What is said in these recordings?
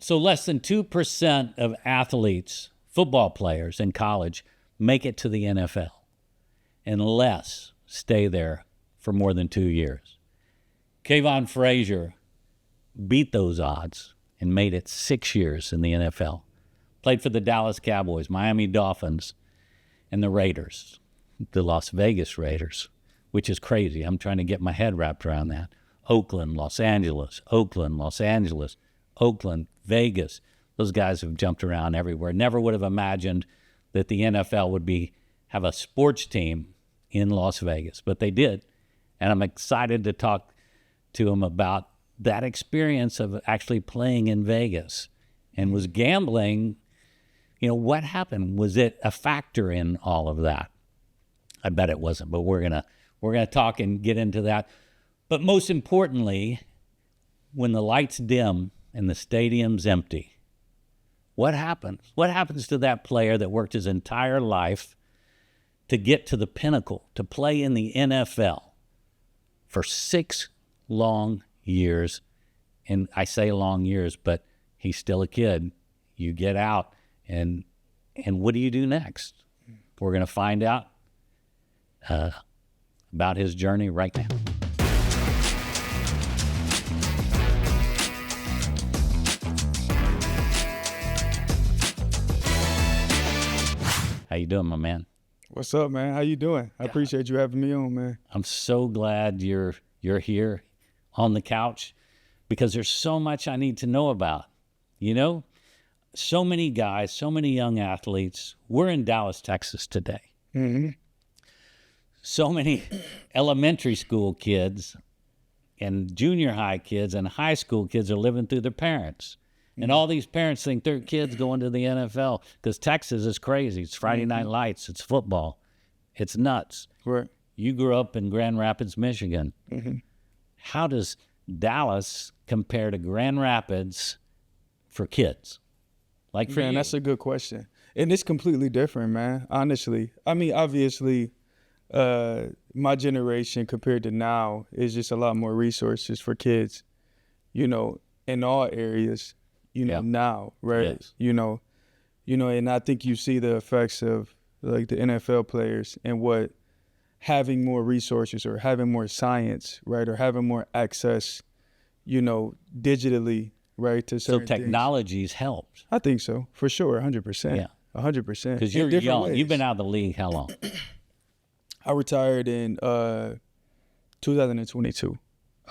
So less than 2% of athletes, football players in college, make it to the NFL, and less stay there for more than 2 years. Kavon Frazier beat those odds and made it 6 years in the NFL. Played for the Dallas Cowboys, Miami Dolphins, and the Raiders, the Las Vegas Raiders, which is crazy. I'm trying to get my head wrapped around that. Oakland, Los Angeles, Oakland, Los Angeles, Oakland, Vegas. Those guys have jumped around everywhere. Never would have imagined that the NFL would have a sports team in Las Vegas, but they did. And I'm excited to talk to him about that experience of actually playing in Vegas. And was gambling, what happened? Was it a factor in all of that? I bet it wasn't, but we're gonna talk and get into that. But most importantly, when the lights dim and the stadium's empty, what happens? What happens to that player that worked his entire life to get to the pinnacle, to play in the NFL for 6 long years? And I say long years, but he's still a kid. You get out, and what do you do next? We're going to find out about his journey right now. How you doing, my man? What's up, man? How you doing? I appreciate you having me on, man. I'm so glad you're here on the couch, because there's so much I need to know about. So many guys, so many young athletes. We're in Dallas, Texas today. Mm-hmm. So many elementary school kids and junior high kids and high school kids are living through their parents. And all these parents think their kids going to the NFL because Texas is crazy. It's Friday Night Lights. It's football. It's nuts. Right. You grew up in Grand Rapids, Michigan. Mm-hmm. How does Dallas compare to Grand Rapids for kids? Like for Man, you? that's a good question. And it's completely different, man, honestly. I mean, obviously, my generation compared to now is just a lot more resources for kids, in all areas. Now, right? Yes. And I think you see the effects of like the NFL players and what having more resources or having more science, right? Or having more access, digitally, right? To certain So technology's helped. I think so, for sure, 100%. Yeah. 100%. Because you're young. Ways. You've been out of the league how long? I retired in 2022.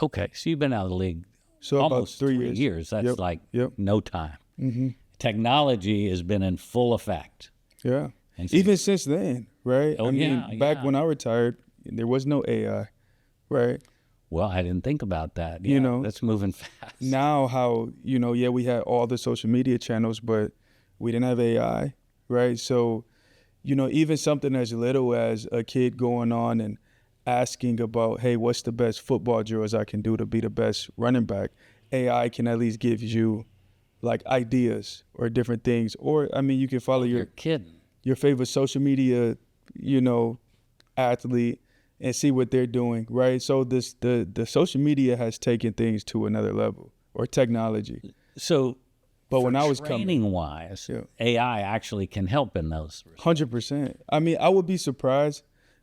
Okay, so you've been out of the league So almost about 3 3 years. That's Yep. no time. Mm-hmm. Technology has been in full effect. Yeah. And so- Even since then, right? Oh, I mean, yeah, back yeah. when I retired, there was no AI, right? Well, I didn't think about that. Yeah, that's moving fast. Now how, we had all the social media channels, but we didn't have AI, right? So, even something as little as a kid going on and asking about, hey, what's the best football drills I can do to be the best running back? AI can at least give you like ideas or different things. Or, I mean, you can follow You're kidding. your favorite social media, athlete and see what they're doing, right? So the social media has taken things to another level, or technology. So, But when I was training-wise, Yeah. AI actually can help in those. 100%. I mean, I would be surprised.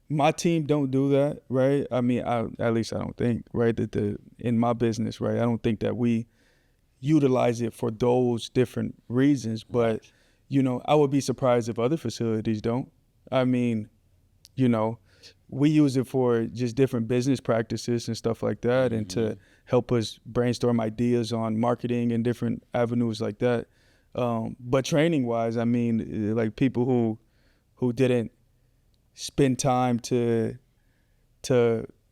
My team don't do that, right? I mean, at least I don't think, right, that in my business, right, I don't think that we utilize it for those different reasons. But, I would be surprised if other facilities don't. I mean, we use it for just different business practices and stuff like that, and to help us brainstorm ideas on marketing and different avenues like that. But training-wise, I mean, like people who didn't spend time to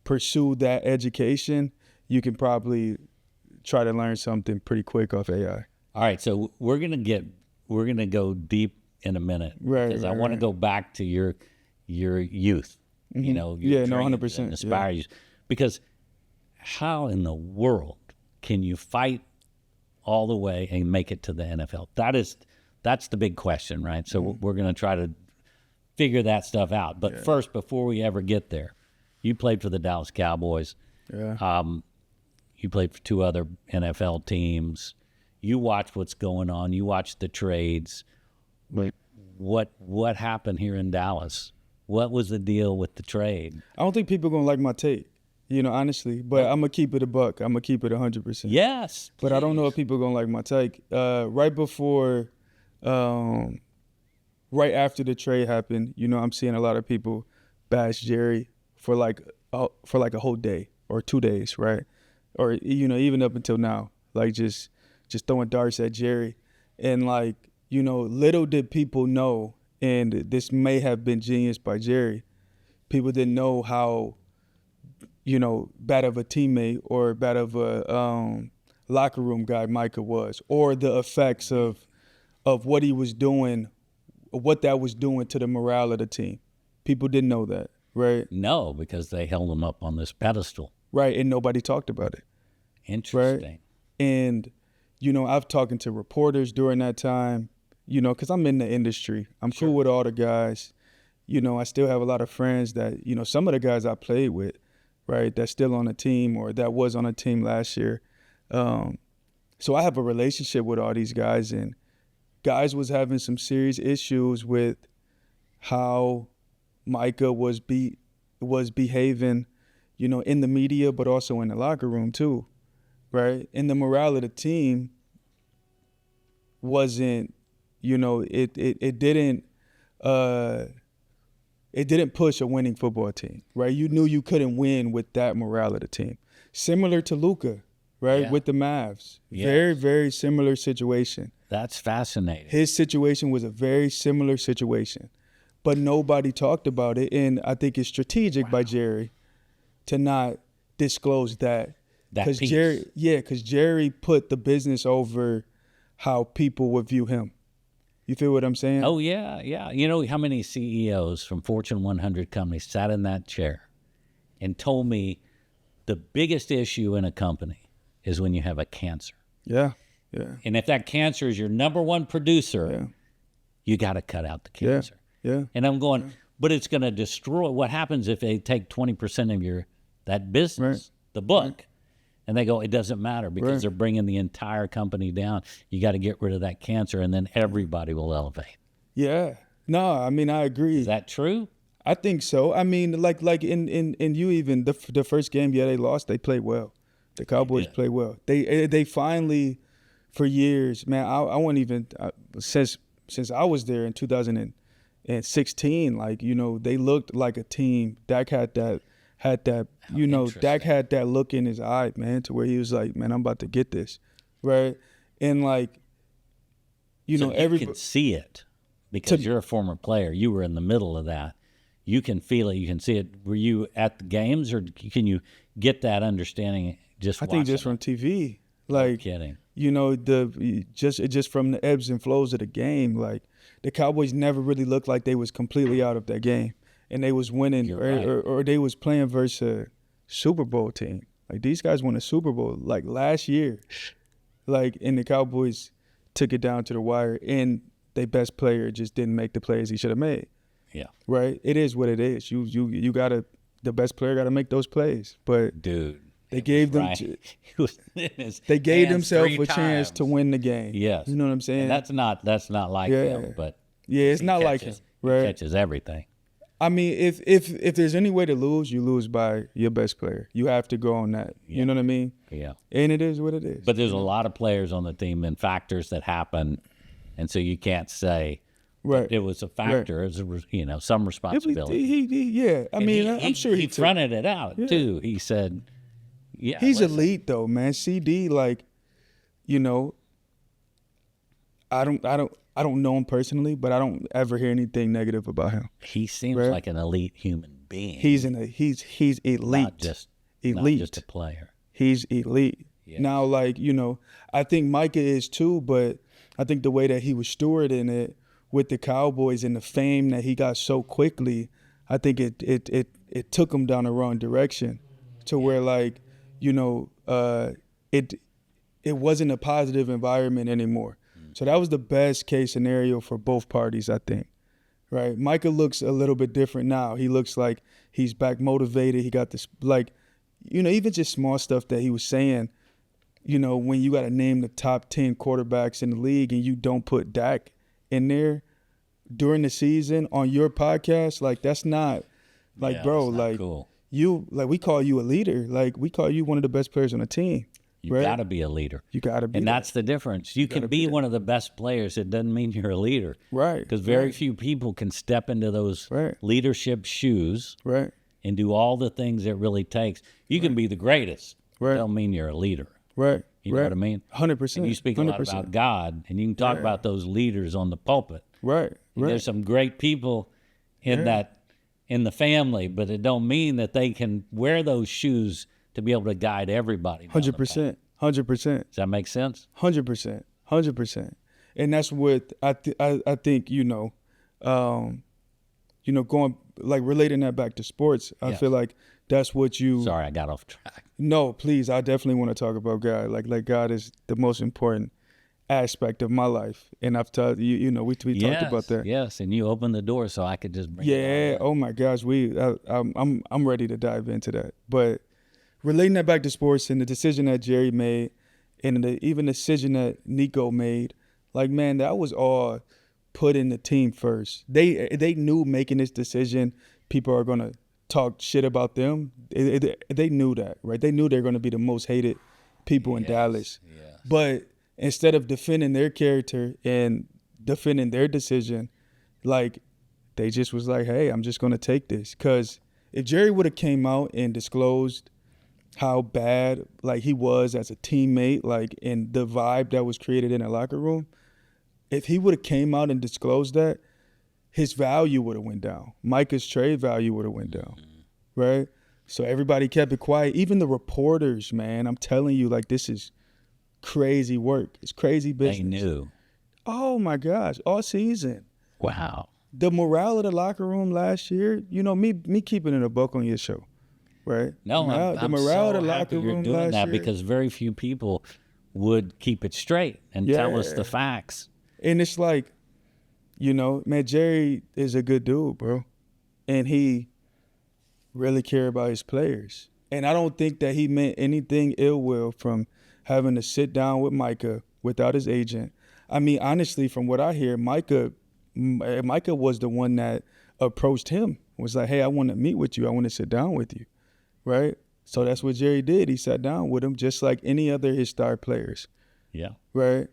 pursue that education, you can probably try to learn something pretty quick off AI. All right, so we're gonna go deep in a minute, Right, because I right, want to right. go back to your youth. Your Yeah, no, dreams 100%, and inspire you. Because how in the world can you fight all the way and make it to the NFL? That's the big question, right? So we're going to try to figure that stuff out. But first, before we ever get there, you played for the Dallas Cowboys. Yeah. You played for 2 other NFL teams. You watch what's going on. You watch the trades. Right. What happened here in Dallas? What was the deal with the trade? I don't think people are going to like my take, honestly. But I'm going to keep it a buck. I'm going to keep it 100%. Yes. But I don't know if people are going to like my take. Right before, right after the trade happened, I'm seeing a lot of people bash Jerry for like a whole day or 2 days, right? Or, even up until now, like just throwing darts at Jerry. And like, little did people know, and this may have been genius by Jerry, people didn't know how, bad of a teammate or bad of a locker room guy Micah was, or the effects of what he was doing, what that was doing to the morale of the team. People didn't know that, right? No, because they held him up on this pedestal. Right, and nobody talked about it. Interesting. Right? And, I've talking to reporters during that time, because I'm in the industry. I'm cool with all the guys. I still have a lot of friends that, some of the guys I played with, right, that's still on the team or that was on a team last year. So I have a relationship with all these guys, and guys was having some serious issues with how Micah was behaving, in the media, but also in the locker room too, right? And the morale of the team wasn't, it didn't push a winning football team, right? You knew you couldn't win with that morale of the team. Similar to Luka, right, Yeah. with the Mavs. Yes. Very, very similar situation. That's fascinating. His situation was a very similar situation, but nobody talked about it. And I think it's strategic by Jerry to not disclose that. That piece. Because Jerry put the business over how people would view him. You feel what I'm saying? Oh, yeah, yeah. You know how many CEOs from Fortune 100 companies sat in that chair and told me the biggest issue in a company is when you have a cancer. Yeah, yeah. And if that cancer is your number one producer, Yeah. you got to cut out the cancer. Yeah. And I'm going, but it's going to destroy. What happens if they take 20% of that business, the book, and they go, it doesn't matter because they're bringing the entire company down. You got to get rid of that cancer, and then everybody will elevate. Yeah. No, I mean, I agree. Is that true? I think so. I mean, like in you even the first game, they lost. They played well. The Cowboys played well. They finally, for years, man. I wouldn't even since I was there in 2016. Like they looked like a team. Dak had that. Dak had that look in his eye, man, to where he was like, man, I'm about to get this, right? And like, So everybody can see it because you're a former player. You were in the middle of that. You can feel it. You can see it. Were you at the games, or can you get that understanding just? I think just from TV, like, kidding. Just from the ebbs and flows of the game, like the Cowboys never really looked like they was completely out of that game. And they was winning, or they was playing versus a Super Bowl team. Like these guys won a Super Bowl like last year, like, and the Cowboys took it down to the wire, and their best player just didn't make the plays he should have made. Yeah, right. It is what it is. You gotta, the best player gotta make those plays. But dude, they gave them. They gave themselves a chance to win the game. Yes, you know what I'm saying. And that's not like him, but it's not like him. Right, he catches everything. I mean, if there's any way to lose, you lose by your best player. You have to go on that. Yeah. You know what I mean? Yeah. And it is what it is. But there's a lot of players on the team and factors that happen, and so you can't say it was a factor. It was some responsibility. I'm sure he fronted it out too. He said, "Yeah, he's elite though, man. CD, like, I don't know him personally, but I don't ever hear anything negative about him. He seems like an elite human being. He's elite. Not just a player. He's elite. Yes. Now, like, I think Micah is too, but I think the way that he was stewarding it with the Cowboys and the fame that he got so quickly, I think it took him down the wrong direction to where, like, it wasn't a positive environment anymore. So that was the best case scenario for both parties, I think, right? Micah looks a little bit different now. He looks like he's back motivated. He got this, like, even just small stuff that he was saying, you know, when you got to name the top 10 quarterbacks in the league and you don't put Dak in there during the season on your podcast, like that's not like, bro, that's not like cool. you, like we call you a leader. Like we call you one of the best players on the team. You right? got to be a leader. You got to be. And that's the difference. You can be one of the best players. It doesn't mean you're a leader. Right. Because very few people can step into those leadership shoes and do all the things it really takes. You can be the greatest. Right. Don't mean you're a leader. Right. You know what I mean? 100%. And you speak a lot about God, and you can talk about those leaders on the pulpit. Right. There's some great people in in the family, but it don't mean that they can wear those shoes to be able to guide everybody. 100%. 100%. Does that make sense? 100%. 100%. And that's what I think, going like relating that back to sports, I feel like that's what you. Sorry, I got off track. No, please. I definitely want to talk about God. Like God is the most important aspect of my life. And I've talked, we talked about that. Yes. And you opened the door so I could just bring it on. Oh my gosh. I'm ready to dive into that. But relating that back to sports and the decision that Jerry made and even the decision that Nico made, like, man, that was all put in the team first. They knew making this decision, people are going to talk shit about them. They knew that, right? They knew they're going to be the most hated people in Dallas. Yes. But instead of defending their character and defending their decision, like, they just was like, hey, I'm just going to take this. Because if Jerry would have came out and disclosed how bad, like, he was as a teammate, like, and the vibe that was created in the locker room, if he would have came out and disclosed that, his value would have went down. Micah's trade value would have went down, right? So everybody kept it quiet. Even the reporters, man, I'm telling you, like, this is crazy work. It's crazy business. They knew. Oh, my gosh, all season. Wow. The morale of the locker room last year, me keeping it a buck on your show, right? No, I'm so happy you're doing that because very few people would keep it straight and tell us the facts. And it's like, man, Jerry is a good dude, bro. And he really cared about his players. And I don't think that he meant anything ill will from having to sit down with Micah without his agent. I mean, honestly, from what I hear, Micah was the one that approached him, was like, hey, I want to meet with you. I want to sit down with you, right? So that's what Jerry did. He sat down with him just like any other his star players. Yeah. Right?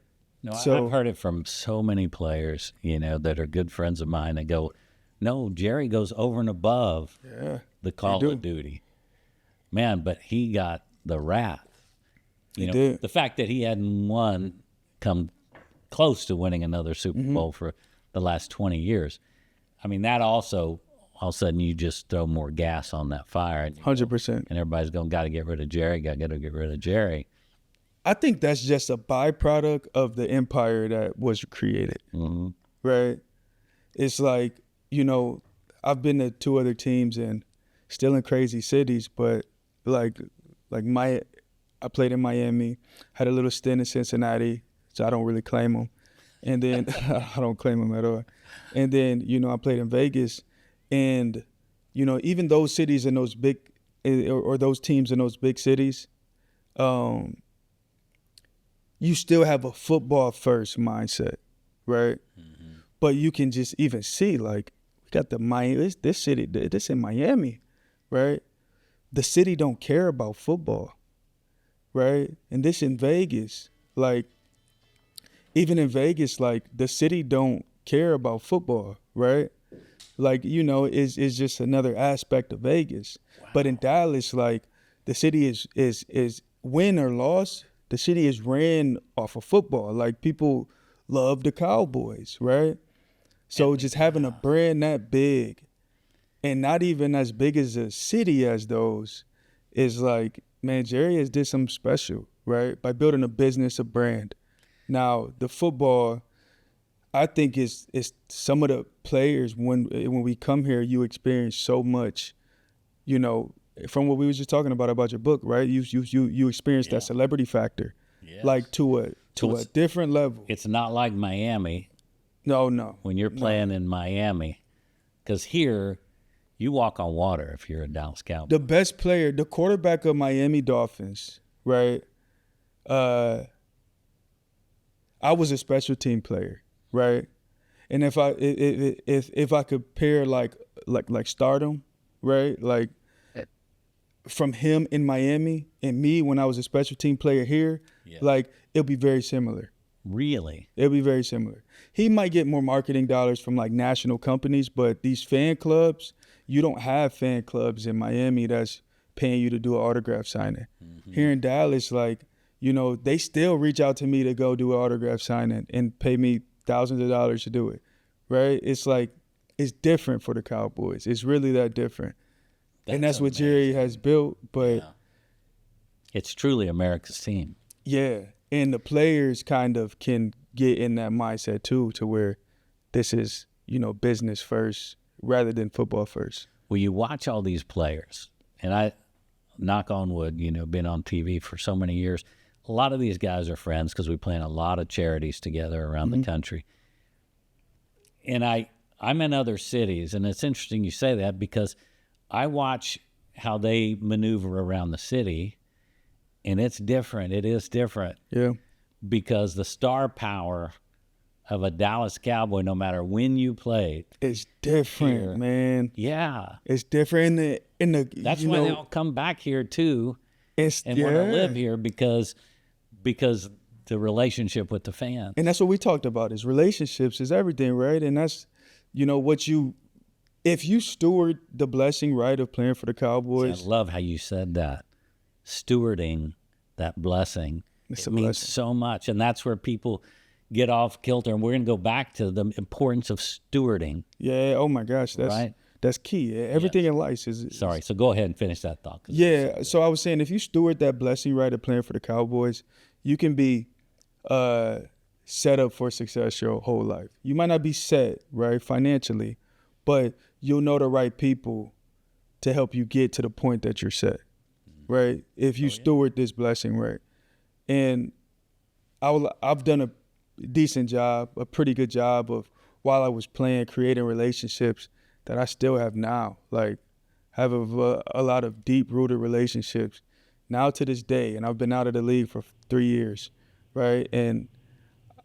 No, I've heard it from so many players, that are good friends of mine that go, no, Jerry goes over and above the call of duty. Man, but he got the wrath. The fact that he hadn't come close to winning another Super Bowl for the last 20 years. I mean, that also, all of a sudden, you just throw more gas on that fire. 100%. And everybody's going, got to get rid of Jerry, got to get rid of Jerry. I think that's just a byproduct of the empire that was created, right? It's like, I've been to 2 other teams and still in crazy cities, but like I played in Miami, had a little stint in Cincinnati, so I don't really claim them. And then I don't claim them at all. And then, I played in Vegas, and, even those cities and those big, or those teams in those big cities, you still have a football first mindset, right? But you can just even see, like, we got the Miami, this city, this in Miami, right? The city don't care about football, right? And this in Vegas, like, even in Vegas, like, the city don't care about football, right? Like, it's just another aspect of Vegas. Wow. But in Dallas, like, the city is win or loss, the city is ran off of football. Like, people love the Cowboys, right? So just having a brand that big and not even as big as a city as those is like, man, Jerry has did something special, right? By building a business, a brand. Now, the football, I think is some of the players, when we come here, you experience so much, from what we were just talking about your book, right? You experience that celebrity factor, like to a different level. It's not like Miami. No. When you're playing in Miami, because here you walk on water if you're a Dallas Cowboy. The best player, the quarterback of Miami Dolphins, right? I was a special team player, right? And if I compare like stardom, right? Like from him in Miami and me when I was a special team player here, like it'll be very similar. Really? It'll be very similar. He might get more marketing dollars from like national companies, but these fan clubs, you don't have fan clubs in Miami that's paying you to do an autograph signing. Here in Dallas, like, you know, they still reach out to me to go do an autograph signing and pay me thousands of dollars to do it, right? It's like, it's different for the Cowboys. It's really that different. And that's what Jerry has built, but it's truly America's team. Yeah, and the players kind of can get in that mindset too, to where this is, you know, business first rather than football first. Well, you watch all these players, and I, knock on wood, you know, been on TV for so many years. A lot of these guys are friends because we plan a lot of charities together around the country. And I'm in other cities, and it's interesting you say that because I watch how they maneuver around the city, and it's different. It is different. Yeah. Because the star power of a Dallas Cowboy, no matter when you played, it's different, here, man. Yeah. It's different in the That's why they all come back here too and want to live here because the relationship with the fans. And that's what we talked about, is relationships is everything, right? And that's, you know, if you steward the blessing, right, of playing for the Cowboys. See, I love how you said that. Stewarding that blessing. It means so much. And that's where people get off kilter. And we're going to go back to the importance of stewarding. Yeah. Oh, my gosh. That's key. Everything in life is. Sorry. So go ahead and finish that thought. Yeah. So I was saying, if you steward that blessing, right, of playing for the Cowboys, you can be set up for success your whole life. You might not be set, right, financially, but you'll know the right people to help you get to the point that you're set, right? If you steward this blessing, right? And I've done a decent job, a pretty good job of, while I was playing, creating relationships that I still have now. Like, have a lot of deep-rooted relationships now to this day. And I've been out of the league for 3 years, right? And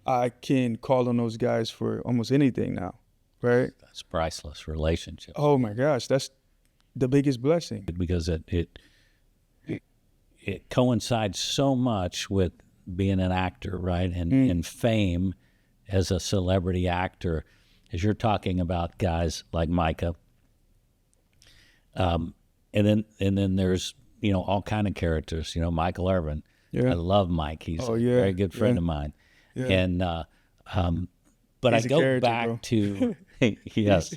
I can call on those guys for almost anything now, right? That's priceless relationship. Oh, my gosh. That's the biggest blessing. Because it coincides so much with being an actor, right? And fame as a celebrity actor, as you're talking about guys like Micah. And then there's, you know, all kind of characters, you know, Michael Irvin. Yeah. I love Mike. He's a very good friend of mine. Yeah. And but I go back to yes,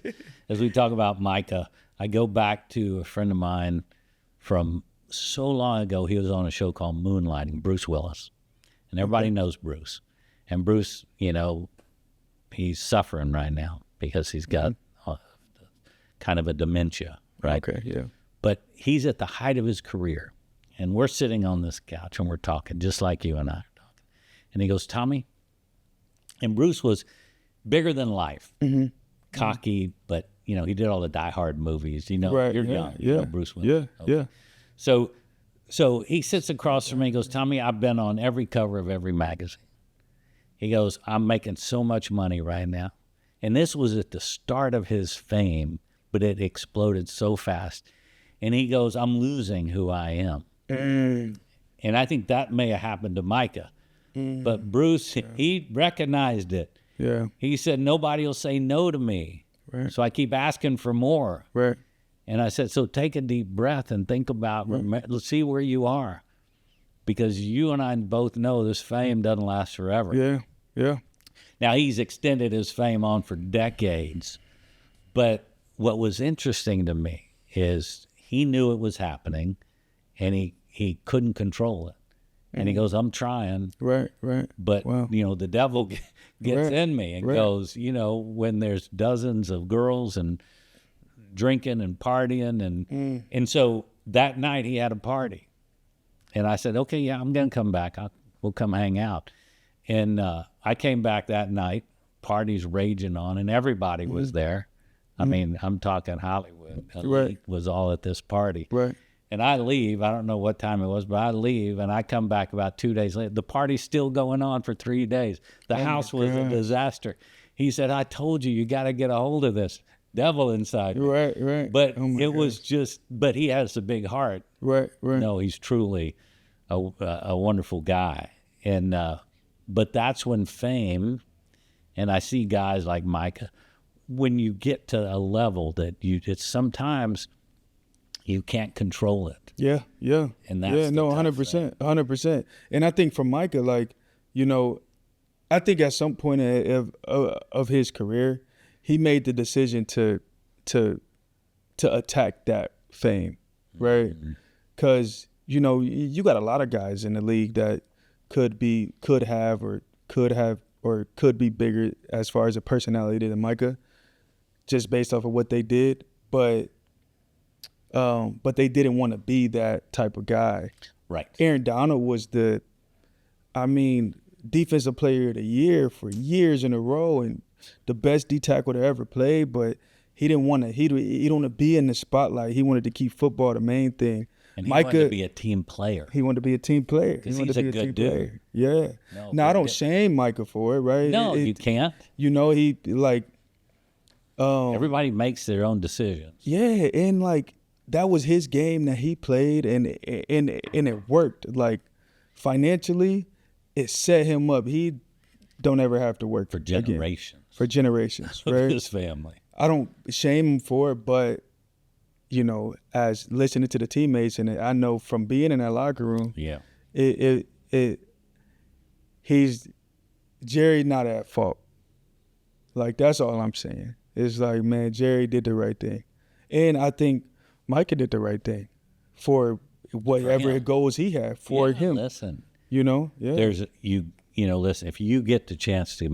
as we talk about Micah, I go back to a friend of mine from so long ago. He was on a show called Moonlighting, Bruce Willis, and everybody knows Bruce. And Bruce, you know, he's suffering right now because he's got kind of a dementia, right? Okay, yeah. But he's at the height of his career, and we're sitting on this couch and we're talking just like you and I are talking. And he goes, Tommy, and Bruce was bigger than life, cocky, but you know, he did all the Die Hard movies. You know, you're young. You know Bruce Willis. Yeah. So he sits across from me and goes, Tommy, I've been on every cover of every magazine. He goes, I'm making so much money right now. And this was at the start of his fame, but it exploded so fast. And he goes, I'm losing who I am. And I think that may have happened to Micah. But Bruce, he recognized it. Yeah. He said, nobody will say no to me. Right. So I keep asking for more. Right. And I said, so take a deep breath and think about, let's see where you are. Because you and I both know this fame doesn't last forever. Yeah. Now, he's extended his fame on for decades. But what was interesting to me is he knew it was happening, and he couldn't control it. And he goes, I'm trying. Right. But, you know, the devil gets in me and goes, you know, when there's dozens of girls and drinking and partying. And so that night he had a party. And I said, okay, yeah, I'm going to come back. We'll come hang out. And I came back that night, party's raging on, and everybody was there. I mean, I'm talking Hollywood. Was all at this party. Right. And I leave. I don't know what time it was, but I leave, and I come back about 2 days later. The party's still going on for 3 days. The house was a disaster. He said, I told you got to get a hold of this devil inside me. Right. But it was just, but he has a big heart. Right. No, he's truly a wonderful guy. And, but that's when fame, and I see guys like Micah, when you get to a level that it's sometimes you can't control it. Yeah. And that's no, 100%. And I think for Micah, like, you know, I think at some point of his career, he made the decision to attack that fame, right? Because you know you got a lot of guys in the league that could be bigger as far as a personality than Micah, just based off of what they did, but they didn't want to be that type of guy. Right. Aaron Donald was defensive player of the year for years in a row and the best D tackle to ever play, but he didn't want to be in the spotlight. He wanted to keep football the main thing. And he wanted to be a team player. He wanted to be a team player. Because he's a good dude. Yeah. Now, I don't shame Micah for it, right? No, you can't. You know, he, like... everybody makes their own decisions. Yeah, and, like, that was his game that he played, and it worked. Like, financially, it set him up. He don't ever have to work for generations. Again. For generations, right? His family. I don't shame him for it, but... You know, as listening to the teammates, and I know from being in that locker room, he's Jerry not at fault. Like, that's all I'm saying. It's like, man, Jerry did the right thing, and I think Micah did the right thing for whatever goals he had for him. Listen, you know, there's you know, listen. If you get the chance to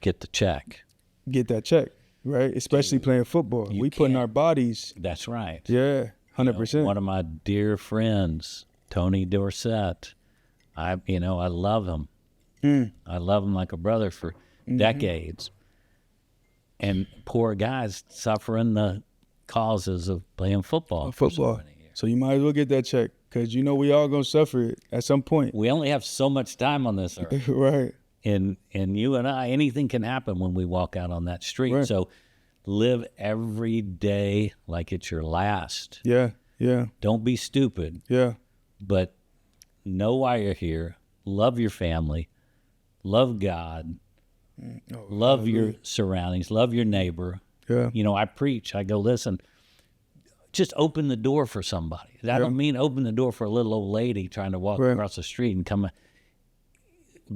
get the check, get that check. Right, especially playing football. We put in our bodies. That's right. Yeah, 100%. One of my dear friends, Tony Dorsett, I love him. I love him like a brother for decades. And poor guys suffering the causes of playing football. So you might as well get that check because you know we all gonna suffer it at some point. We only have so much time on this earth. Right. And you and I, anything can happen when we walk out on that street. Right. So live every day like it's your last. Yeah. Don't be stupid. Yeah. But know why you're here. Love your family. Love God. Love your surroundings. Love your neighbor. Yeah. You know, I preach. I go, listen, just open the door for somebody. I don't mean open the door for a little old lady trying to walk across the street and come.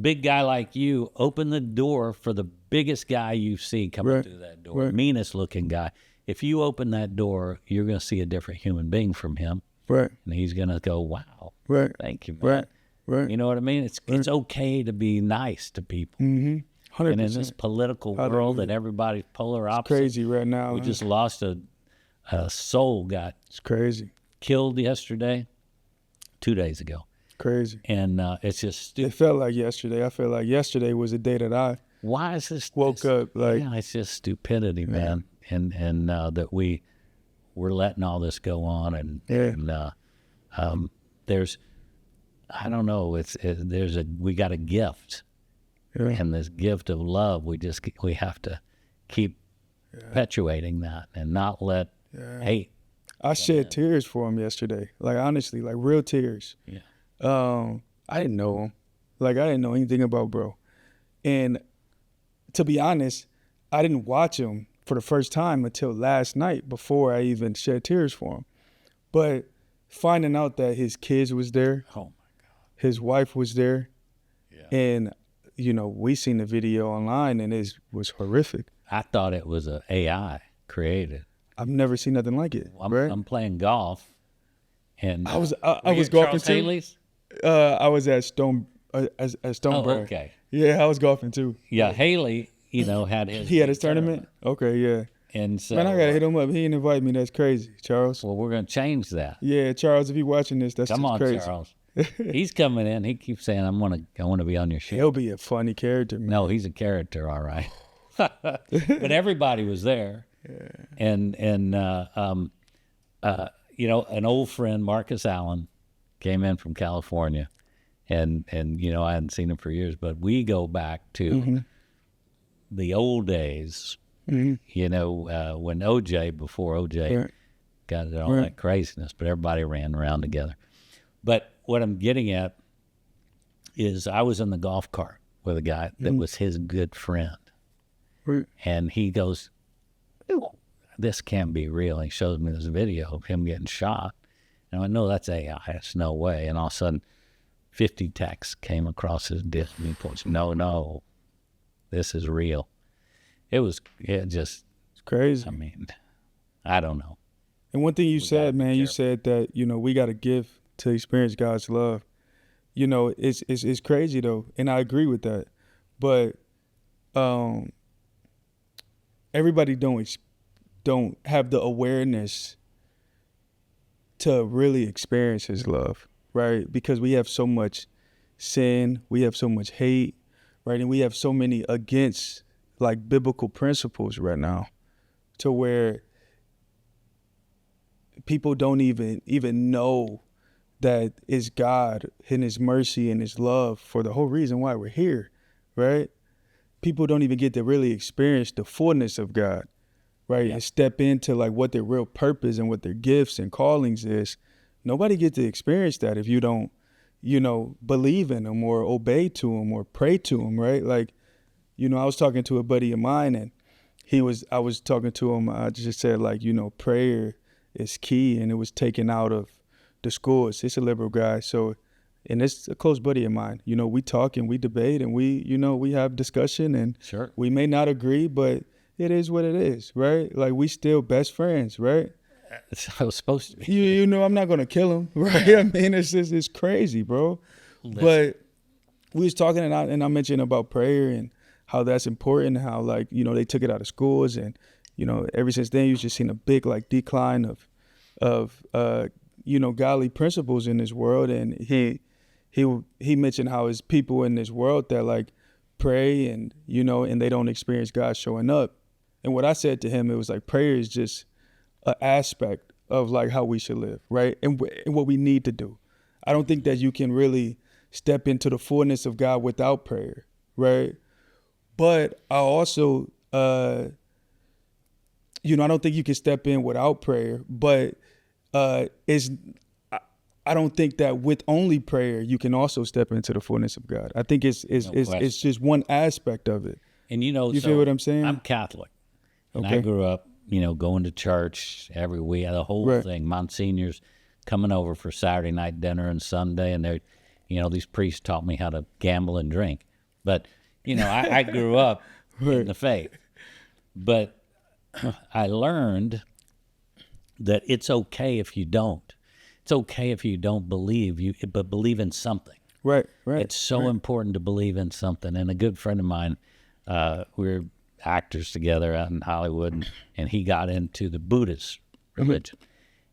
Big guy like you, open the door for the biggest guy you see coming through that door, meanest looking guy. If you open that door, you're going to see a different human being from him. Right. And he's going to go, wow. Right. Thank you, man. Right. You know what I mean? It's okay to be nice to people. 100%. And in this political world that everybody's polar opposite. It's crazy right now. We just lost a soul It's crazy. Killed yesterday, 2 days ago. Crazy. And it's just stupid. It felt like yesterday. I felt like yesterday was the day that I woke up. Like, it's just stupidity, man. And that we're letting all this go on. And there's, I don't know, we got a gift. Yeah. And this gift of love, we have to keep perpetuating that and not let hate. I shed tears for him yesterday. Like, honestly, like real tears. Yeah. I didn't know him. Like, I didn't know anything about bro. And to be honest, I didn't watch him for the first time until last night before I even shed tears for him. But finding out that his kids was there. Oh, my God. His wife was there. Yeah. And, you know, we seen the video online and it was horrific. I thought it was an AI created. I've never seen nothing like it. I'm playing golf. And I was golfing too. Haley's? I was at Stone Oh, okay. Yeah, I was golfing too. Yeah, Haley, had his. He had his tournament. Okay, yeah. And so, man, I gotta hit him up. He didn't invite me. That's crazy, Charles. Well, we're gonna change that. Yeah, Charles, if you're watching this, that's come on, crazy. Charles. He's coming in. He keeps saying, I want to be on your show. He'll be a funny character, man. No, he's a character, all right. But everybody was there. Yeah. And an old friend, Marcus Allen, came in from California, and I hadn't seen him for years, but we go back to the old days, when before OJ got it, all that craziness, but everybody ran around together. But what I'm getting at is I was in the golf cart with a guy that was his good friend. Right. And he goes, this can't be real. And he shows me this video of him getting shot. And I know that's AI. It's no way. And all of a sudden, 50 texts came across his disk. And he goes, no, this is real. It's crazy. I mean, I don't know. And one thing you said, man, you said that, we got to give to experience God's love. It's crazy though. And I agree with that. But everybody don't have the awareness to really experience his love, right? Because we have so much sin, we have so much hate, right? And we have so many against like biblical principles right now, to where people don't even know that it's God and his mercy and his love for the whole reason why we're here, right? People don't even get to really experience the fullness of God, right? And step into like what their real purpose and what their gifts and callings is. Nobody gets to experience that if you don't, believe in them or obey to them or pray to them, right? Like, I was talking to a buddy of mine, and I was talking to him, I just said like, prayer is key, and it was taken out of the schools. It's a liberal guy, so, and it's a close buddy of mine. We talk and we debate and we have discussion, and sure, we may not agree, but it is what it is, right? Like, we still best friends, right? That's how it's supposed to be. I'm not gonna kill him, right? I mean, it's crazy, bro. Listen. But we was talking, and I mentioned about prayer and how that's important, how like, they took it out of schools, and, ever since then you've just seen a big like decline of godly principles in this world. And he mentioned how there's people in this world that like pray and, and they don't experience God showing up. And what I said to him, it was like, prayer is just an aspect of like how we should live, right? And what we need to do. I don't think that you can really step into the fullness of God without prayer, right? But I also, I don't think you can step in without prayer, but I don't think that with only prayer you can also step into the fullness of God. I think it's just one aspect of it. And you feel what I'm saying? I'm Catholic, and I grew up, going to church every week. The whole thing. Monsignors coming over for Saturday night dinner and Sunday, and they, these priests taught me how to gamble and drink. But I grew up in the faith, but I learned that it's okay if you don't. It's okay if you don't believe, but believe in something. Right. It's so important to believe in something. And a good friend of mine, we were actors together out in Hollywood, and he got into the Buddhist religion.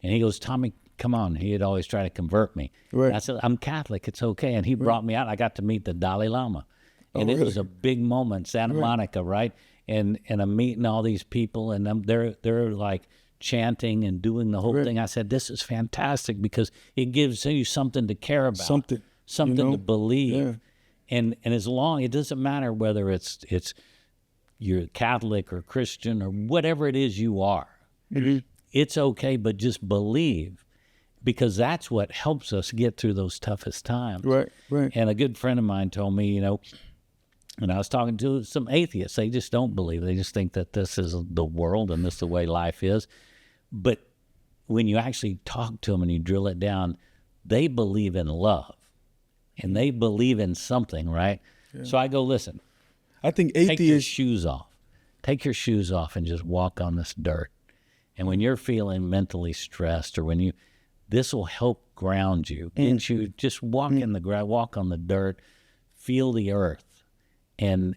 And he goes, Tommy, come on. He had always tried to convert me. Right. And I said, I'm Catholic. It's okay. And he brought me out. I got to meet the Dalai Lama. And it was a big moment, Santa Monica, right? And I'm meeting all these people, and they're like chanting and doing the whole thing. I said, this is fantastic, because it gives you something to care about, something to believe. Yeah. And as long, it doesn't matter whether it's you're Catholic or Christian or whatever it is you are. Mm-hmm. It's okay, but just believe, because that's what helps us get through those toughest times. Right. And a good friend of mine told me, and I was talking to some atheists, they just don't believe. They just think that this is the world and this is the way life is. But when you actually talk to them and you drill it down, they believe in love, and they believe in something, right? Yeah. So I go, listen, I think atheists... Take your shoes off. Take your shoes off and just walk on this dirt. And when you're feeling mentally stressed, or this will help ground you. Get you, just walk in the ground, walk on the dirt, feel the earth. And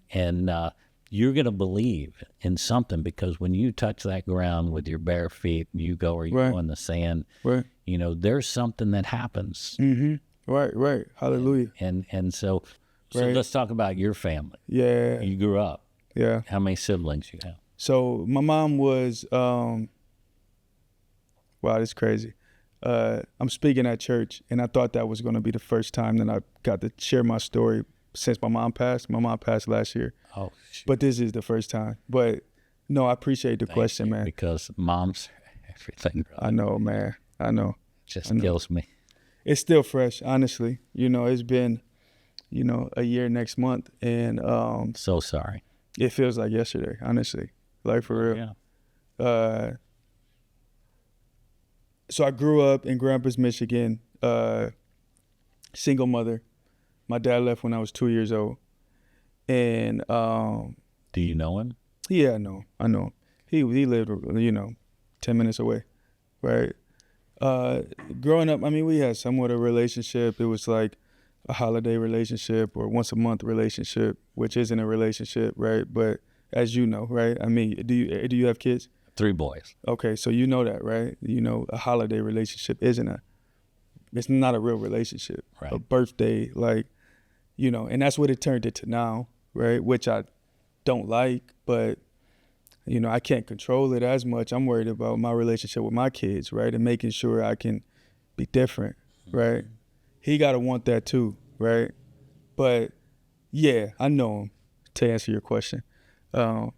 you're going to believe in something, because when you touch that ground with your bare feet, you go in the sand, there's something that happens. Mm-hmm. Right. Hallelujah. And so let's talk about your family. Yeah. You grew up. Yeah. How many siblings you have? So my mom was, wow, that's crazy. I'm speaking at church, and I thought that was going to be the first time that I got to share my story since my mom passed. My mom passed last year. Oh, shoot. But this is the first time. But no, I appreciate the question, man. Because mom's everything, brother. I know, man. I know. Just kills me. It's still fresh, honestly. It's been, a year next month, and So sorry. it feels like yesterday, honestly, like for real. Yeah. So I grew up in Grand Rapids, Michigan, single mother. My dad left when I was 2 years old, and Do you know him? yeah, I know. He lived, 10 minutes away, right? Growing up, I mean, we had somewhat a relationship. It was like a holiday relationship or once a month relationship, which isn't a relationship, right? But as you know, right? I mean, do you have kids? 3 boys. Okay, so you know that, right? A holiday relationship it's not a real relationship. Right. A birthday, and that's what it turned into now, right? Which I don't like, but I can't control it as much. I'm worried about my relationship with my kids, right? And making sure I can be different, right? He got to want that too, right? But yeah, I know him, to answer your question. Tell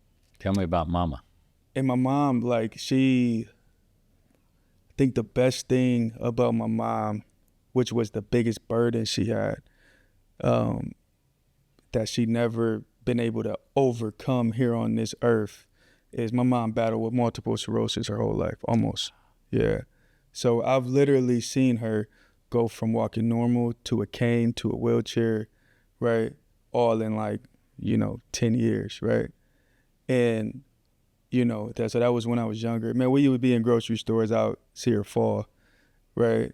me about mama. And my mom, I think the best thing about my mom, which was the biggest burden she had, that she never been able to overcome here on this earth, is my mom battled with multiple sclerosis her whole life, almost. Yeah. So I've literally seen her go from walking normal to a cane to a wheelchair, right? All in 10 years, right? And, so that was when I was younger. Man, we would be in grocery stores out, see her fall, right?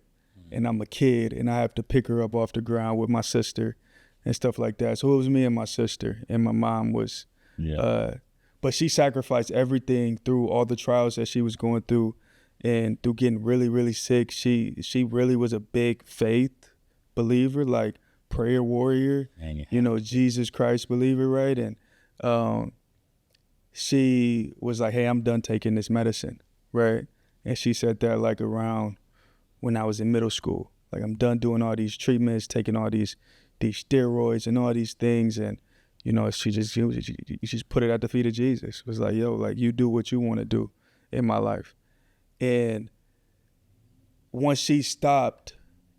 And I'm a kid, and I have to pick her up off the ground with my sister and stuff like that. So it was me and my sister, and my mom was, but she sacrificed everything through all the trials that she was going through, and through getting really, really sick. She really was a big faith believer, like prayer warrior, Jesus Christ believer, right? And she was like, hey, I'm done taking this medicine, right? And she said that around when I was in middle school. I'm done doing all these treatments, taking all these steroids and all these things. And, she just put it at the feet of Jesus. It was like, yo, you do what you want to do in my life. And once she stopped,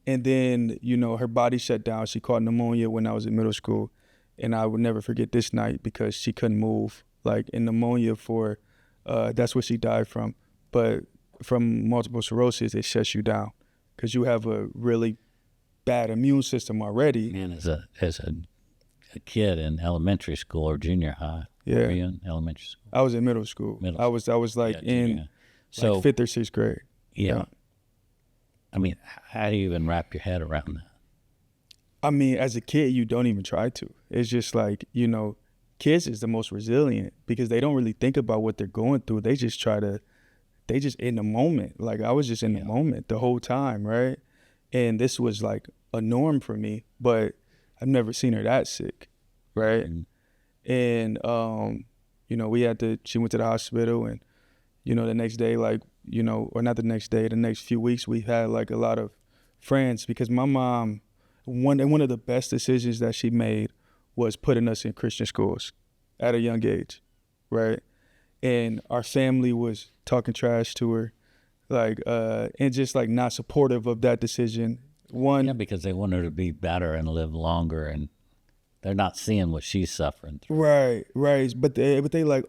and then, her body shut down, she caught pneumonia when I was in middle school. And I would never forget this night because she couldn't move. In pneumonia that's what she died from. But from multiple sclerosis, it shuts you down because you have a really bad immune system already. Man, as a kid in elementary school or junior high, Yeah. were you in elementary school? I was in middle school. I was in so 5th or 6th grade. Yeah. I mean, how do you even wrap your head around that? I mean, as a kid, you don't even try to. It's just kids is the most resilient because they don't really think about what they're going through. They just in the moment. I was just in the moment the whole time, right? And this was a norm for me, but I've never seen her that sick, right? Mm-hmm. And, she went to the hospital, and, the next day, or not the next day, the next few weeks, we had a lot of friends because my mom, one of the best decisions that she made was putting us in Christian schools at a young age, right? And our family was talking trash to her, and just not supportive of that decision. Because they want her to be better and live longer, and they're not seeing what she's suffering through. Right. But they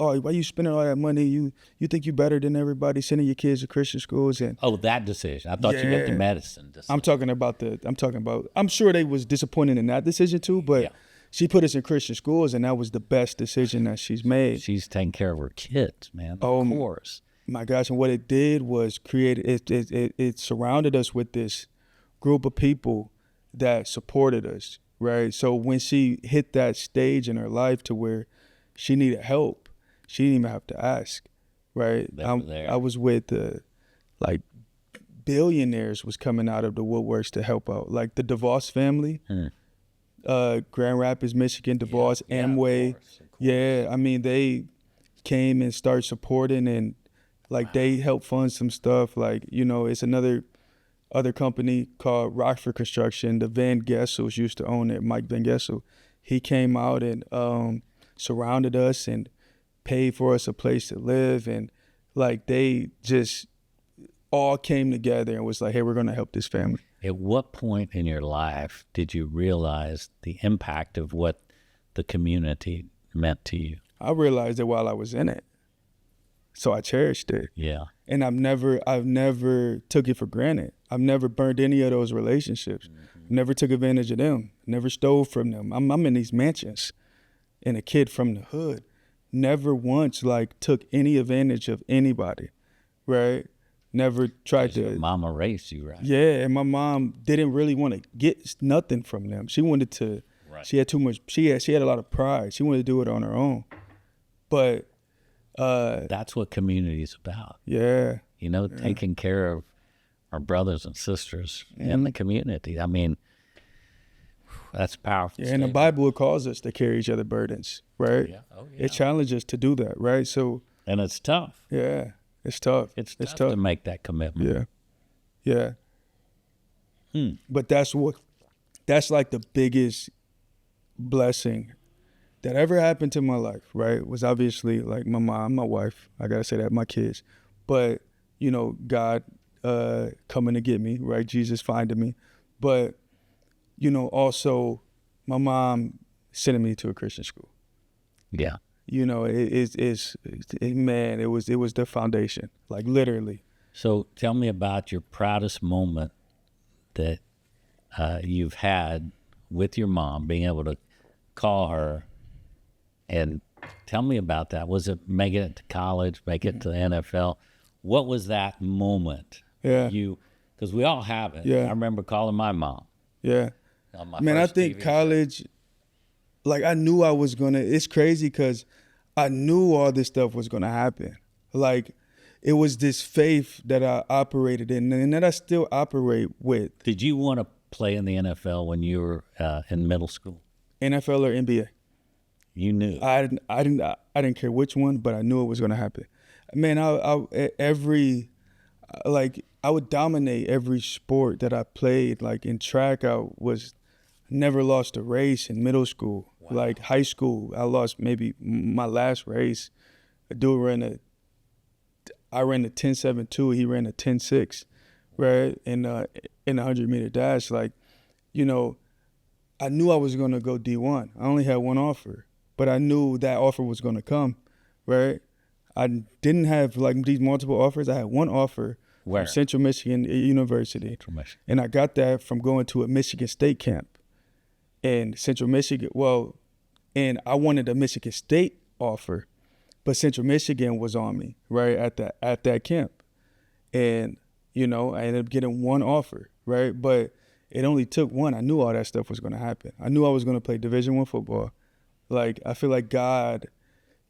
oh, why you spending all that money? You think you better than everybody, sending your kids to Christian schools? And that decision. I thought you meant the medicine decision. I'm sure they was disappointed in that decision too, but she put us in Christian schools, and that was the best decision that she's made. She's taking care of her kids, man. Of course. My gosh, and what it did was it surrounded us with this group of people that supported us, right? So when she hit that stage in her life to where she needed help, she didn't even have to ask, right? I was with billionaires was coming out of the woodworks to help out, the DeVos family. Grand Rapids, Michigan, DeVos, Amway. Of course. Yeah, I mean, they came and started supporting, and they helped fund some stuff. It's another other company called Rockford Construction. The Van Gessels used to own it, Mike Van Gessel. He came out and surrounded us and paid for us a place to live. And like they just all came together and was like, hey, we're going to help this family. At what point in your life did you realize the impact of what the community meant to you? I realized it while I was in it. So I cherished it. Yeah. And I've never took it for granted. I've never burned any of those relationships. Never took advantage of them. Never stole from them. I'm in these mansions and a kid from the hood. Never once like took any advantage of anybody, right? Never tried to. Your mama raised you, right? Yeah, and my mom didn't really want to get nothing from them. She wanted to. Right. She had too much. She had a lot of pride. She wanted to do it on her own. But that's what community is about. Yeah. You know, taking care of our brothers and sisters in the community. I mean, that's powerful. Yeah, and the Bible calls us to carry each other's burdens, right? Yeah. Oh, yeah. It challenges us to do that, right? So. And it's tough. Yeah, it's tough. It's tough to make that commitment. Yeah. But that's like the biggest blessing that ever happened to my life, right? Was obviously like my mom, my wife, I gotta say that, my kids. But, you know, God coming to get me, right? Jesus finding me. But, you know, also my mom sending me to a Christian school. Yeah. You know, man, it was the foundation, like literally. So tell me about your proudest moment that you've had with your mom, being able to call her, and tell me about that. Was it making it to college, make it to the NFL? What was that moment? Yeah. Because we all have it. Yeah. I remember calling my mom. Yeah. On my Man, I first think TV college, like I knew I was gonna, it's crazy because I knew all this stuff was gonna happen. Like it was this faith that I operated in and that I still operate with. Did you want to play in the NFL when you were in middle school? NFL or NBA? You knew. I didn't care which one, but I knew it was gonna happen. Man, I would dominate every sport that I played. Like in track, never lost a race in middle school. Wow. Like high school, I lost maybe my last race. I ran a 10.72. He ran a 10.6, right? In the 100-meter dash. Like, you know, I knew I was gonna go D1. I only had one offer, but I knew that offer was gonna come, right? I didn't have like these multiple offers. I had one offer. Where? From Central Michigan University. Central Michigan. And I got that from going to a Michigan State camp. And Central Michigan, and I wanted a Michigan State offer, but Central Michigan was on me, right, at that camp. And, you know, I ended up getting one offer, right? But it only took one. I knew all that stuff was going to happen. I knew I was going to play Division I football. Like, I feel like God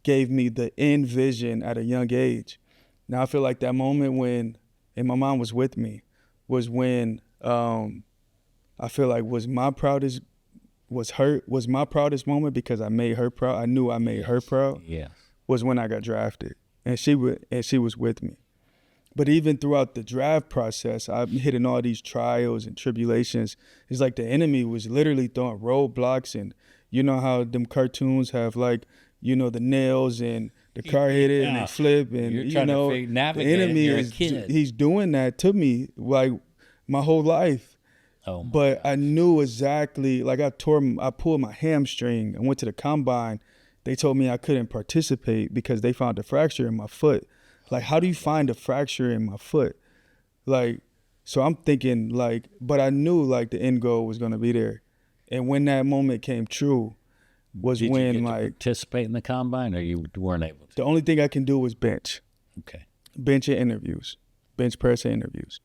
gave me the end vision at a young age. Now, I feel like that moment when, and my mom was with me, was when I feel like was my proudest moment because I made her proud. I knew I made her proud. Yeah. Was when I got drafted, and she was with me. But even throughout the draft process, I'm hitting all these trials and tribulations. It's like the enemy was literally throwing roadblocks, and you know how them cartoons have like, you know, the nails and the car hit it and they flip, and you know, the enemy he's doing that to me like my whole life. Oh, but gosh. I knew exactly, like I pulled my hamstring. I went to the combine. They told me I couldn't participate because they found a fracture in my foot. Like, how do you find a fracture in my foot? Like, so I'm thinking like, but I knew like the end goal was gonna be there. And when that moment came true was Did when you get like to participate in the combine, or you weren't able to? The only thing I can do was bench. Okay. Bench and interviews. Bench press and interviews.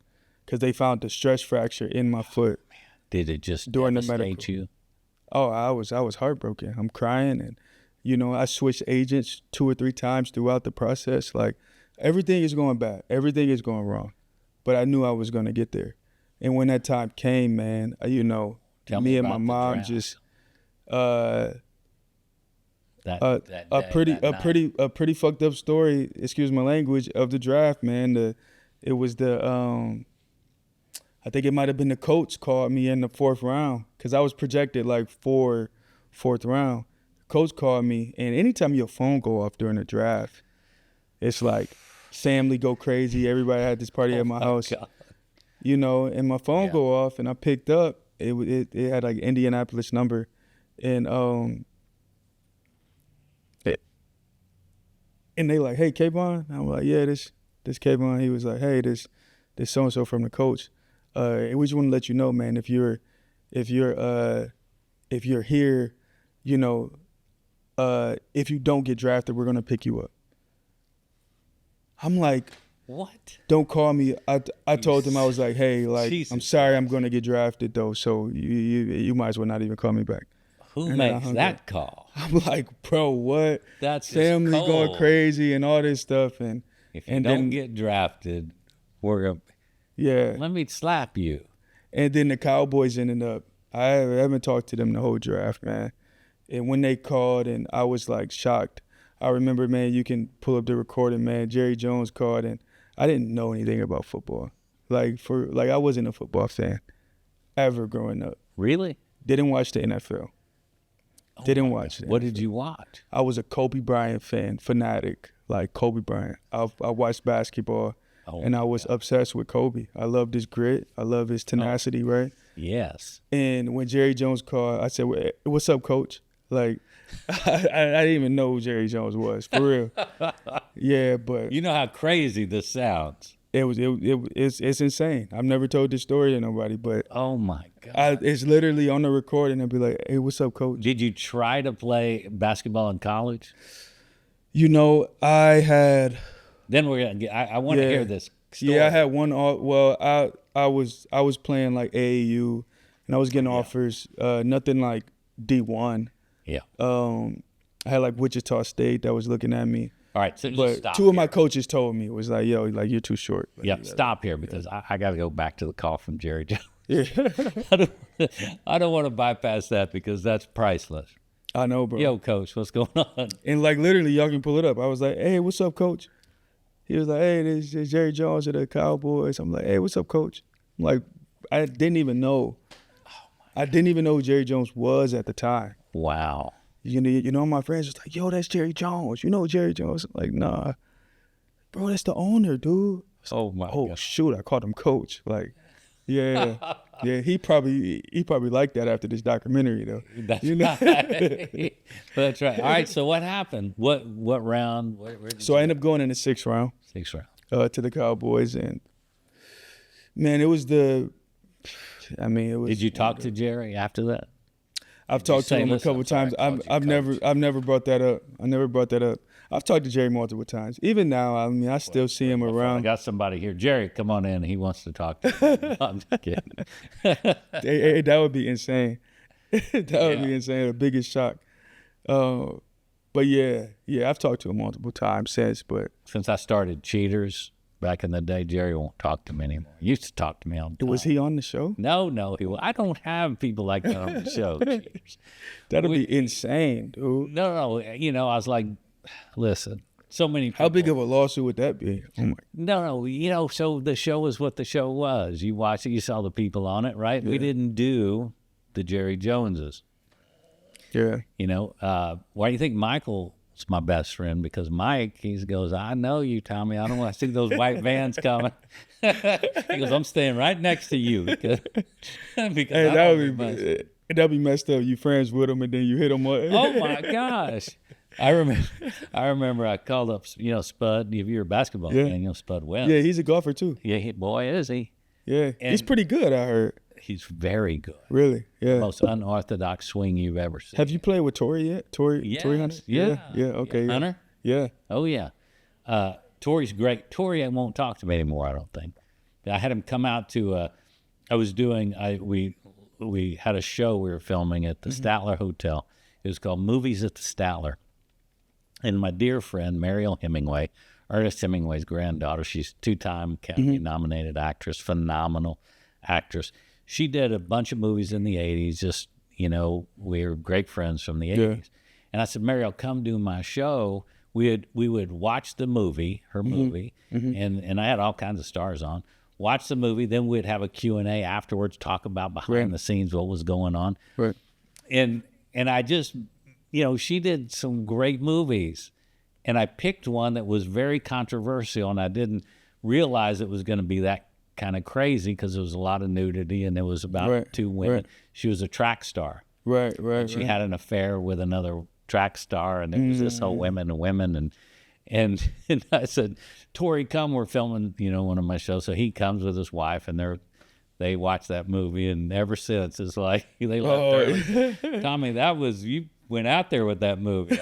Because they found the stress fracture in my foot. Man. Did it just during the devastate medical. you? Oh, I was heartbroken. I'm crying, and you know, I switched agents 2 or 3 times throughout the process. Like, everything is going bad. Everything is going wrong. But I knew I was going to get there. And when that time came, man, you know, me and my mom just a pretty fucked up story, excuse my language, of the draft, man. It was the I think it might have been the coach called me in the 4th round because I was projected like fourth round. Coach called me, and anytime your phone go off during the draft, it's like family go crazy. Everybody had this party at my house, God. you know, and my phone go off, and I picked up. It had like Indianapolis number, and and they like, hey, Kavon. I'm like, yeah, this Kavon. He was like, hey, this so and so from the coach. And we just want to let you know, man, if you're here, you know, if you don't get drafted, we're gonna pick you up. I'm like, what? Don't call me. I told him, I was like, hey, like, Jesus. I'm sorry, I'm gonna get drafted though, so you might as well not even call me back. Who And makes then that call? I'm like, bro, what? That's just family cold. going crazy and all this stuff, and If you and don't then get drafted, we're gonna yeah, let me slap you. and then the Cowboys ended up. I haven't talked to them the whole draft, man. And when they called, and I was like shocked. I remember, man, you can pull up the recording, man. Jerry Jones called, and I didn't know anything about football. I wasn't a football fan ever growing up. Really? Didn't watch the NFL. Didn't watch it. What did you watch? I was a Kobe Bryant fan, fanatic, like Kobe Bryant. I watched basketball, and I was obsessed with Kobe. I loved his grit. I love his tenacity, right? Yes. And when Jerry Jones called, I said, what's up, coach? Like, I didn't even know who Jerry Jones was, for real. Yeah, but You know how crazy this sounds. it's insane. I've never told this story to nobody, but Oh my God. it's literally on the recording. I'd be like, hey, what's up, coach? Did you try to play basketball in college? You know, I had... Then we're gonna get. I want to hear this story. Yeah, I had one. Well, I was playing like AAU, and I was getting offers. Nothing like D1. Yeah. I had like Wichita State that was looking at me, All right. So just but stop. two of my coaches told me, it was like, yo, like you're too short. Like, Yeah. Stop here because I got to go back to the call from Jerry Jones. Yeah. I don't want to bypass that because that's priceless. I know, bro. Yo, coach, what's going on? And like literally, y'all can pull it up. I was like, hey, what's up, coach? He was like, hey, this is Jerry Jones of the Cowboys. I'm like, hey, what's up, coach? I'm like, I didn't even know. I didn't even know who Jerry Jones was at the time. Wow. You know, my friends was like, yo, that's Jerry Jones. You know Jerry Jones? I'm like, nah. Bro, that's the owner, dude. Oh my Oh, God. shoot, I called him coach. Like, yeah. Yeah, he probably liked that after this documentary, though. That's You know? right. That's right. All right. So what happened? What round? Where did So I ended up going in the 6th round Sixth round. to the Cowboys, and man, it was the. I mean, it was. Did you talk to Jerry after that? I've talked to say, him a "Listen, couple I'm sorry, times. I called you I've never brought that up. I never brought that up. I've talked to Jerry multiple times. Even now, I mean, I still see him I around. got somebody here. Jerry, come on in. He wants to talk to you. I'm just kidding. That would be insane. That would be insane. The biggest shock. But yeah, I've talked to him multiple times since. But Since I started Cheaters back in the day, Jerry won't talk to me anymore. He used to talk to me all the time. was he on the show? No, he will. I don't have people like that on the show. Cheaters. That'd be insane, dude. No. You know, I was like, listen, so many people. How big of a lawsuit would that be? Oh my. No, you know, so the show was what the show was. You watched it, you saw the people on it, right? We didn't do the Jerry Joneses. Yeah. You know, why do you think Michael's my best friend? Because Mike, he goes, I know you, Tommy. I don't want to see those white vans coming. He goes, I'm staying right next to you. Because Hey, that'd be messed up. You friends with him and then you hit him up. Oh my gosh. I remember I called up, you know, Spud. If you're a basketball fan, you know Spud West. Yeah, he's a golfer too. Yeah, boy, is he. Yeah, he's And- pretty good, I heard. He's very good. Really? Yeah. Most unorthodox swing you've ever seen. Have you played with Tori yet? Tori Hunter? Yeah. Yeah. Okay. Yeah. Hunter? Yeah. Oh, yeah. Tori's great. Tori won't talk to me anymore, I don't think. I had him come out to, we had a show we were filming at the Statler Hotel. It was called Movies at the Statler. And my dear friend, Mariel Hemingway, Ernest Hemingway's granddaughter, she's two-time Academy-nominated actress, phenomenal actress. She did a bunch of movies in the 80s, just, you know, we were great friends from the 80s. Yeah. And I said, Mariel, come do my show. We would watch the movie, her movie, and I had all kinds of stars on. watch the movie. Then we'd have a Q&A afterwards, talk about behind the scenes, what was going on. Right. And I just, she did some great movies. And I picked one that was very controversial, and I didn't realize it was going to be that kind of crazy because there was a lot of nudity, and it was about two women. Right. She was a track star. Right. She had an affair with another track star, and it was this whole women. And I said, Tori, come, we're filming, one of my shows. So he comes with his wife, and they watch that movie, and ever since it's like they left her. Tommy, you went out there with that movie.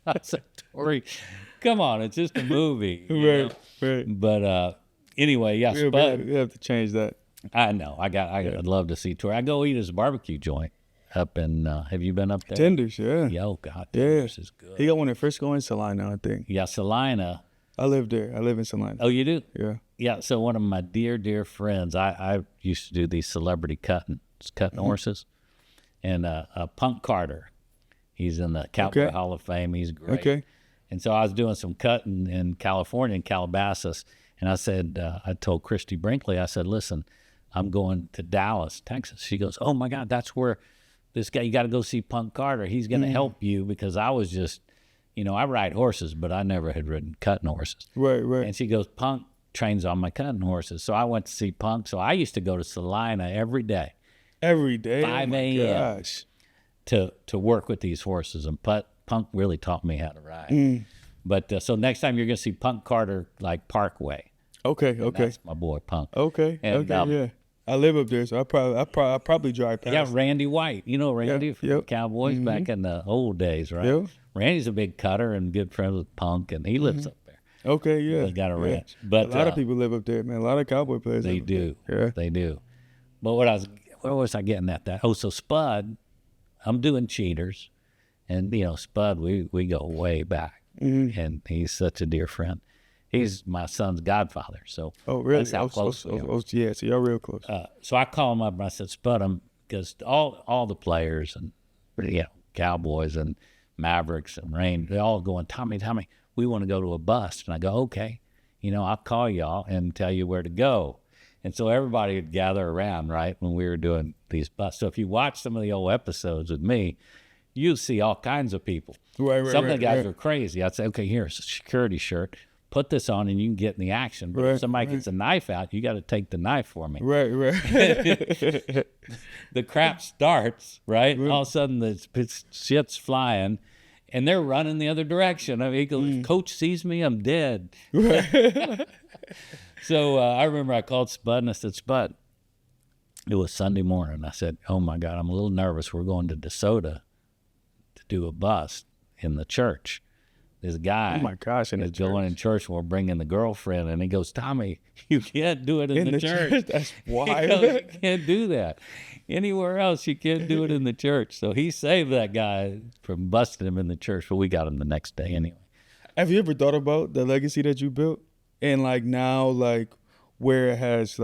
I said, Tori, come on, it's just a movie. Right. But anyway, yeah, Spud. We have to change that. I know. I'd love to see Tori. I go eat his barbecue joint up in. Have you been up there? Tenders, yeah. Oh God, Tenders is good. He got one in Frisco and Salina, I think. Yeah, Salina. I live there. I live in Salina. Oh, you do? Yeah. Yeah. So one of my dear friends, I used to do these celebrity cutting horses, and Punk Carter. He's in the Cowboy Hall of Fame. He's great. Okay. And so I was doing some cutting in California, in Calabasas, and I said, I told Christy Brinkley, I said, listen, I'm going to Dallas, Texas. She goes, oh my God, that's where this guy, you got to go see Punk Carter. He's going to help you, because I was just, I ride horses, but I never had ridden cutting horses. Right. And she goes, Punk trains on my cutting horses. So I went to see Punk. So I used to go to Salina every day. Every day? 5 a.m. Gosh. To work with these horses, and Punk really taught me how to ride. But so next time you're going to see Punk Carter, like Parkway. Okay. That's my boy Punk. Okay. Yeah. I live up there, so I probably drive past. Yeah, Randy White. You know Randy from the Cowboys back in the old days, right? Yep. Randy's a big cutter and good friends with Punk, and he lives up there. Okay, yeah. They got a ranch. But a lot of people live up there, man. A lot of Cowboy players. They do. Yeah. They do. But where was I getting at that? Oh, so Spud, I'm doing Cheaters, and Spud, we go way back, and he's such a dear friend. He's my son's godfather, so really? That's how close we are. Yeah, so y'all real close. So I call him up and I said, Spud, because all the players and Cowboys and Mavericks and Rain, they're all going, Tommy, we want to go to a bust, and I go, okay, I'll call y'all and tell you where to go. And so everybody would gather around, right, when we were doing these busts. So if you watch some of the old episodes with me, you see all kinds of people. Right. Some of the guys are crazy. I'd say, okay, here's a security shirt. Put this on and you can get in the action. But if somebody gets a knife out, you got to take the knife for me. Right. The crap starts, right? All of a sudden the shit's flying, and they're running the other direction. I mean, he goes, if Coach sees me, I'm dead. Right. So I remember I called Spud and I said, Spud, it was Sunday morning. I said, oh my God, I'm a little nervous. We're going to DeSoto to do a bust in the church. This guy, oh my gosh, is going in church, and we're bringing the girlfriend, and he goes, Tommy, you can't do it in the church. That's wild. He goes, you can't do that. Anywhere else, you can't do it in the church. So he saved that guy from busting him in the church, but we got him the next day anyway. Have you ever thought about the legacy that you built? And now where it has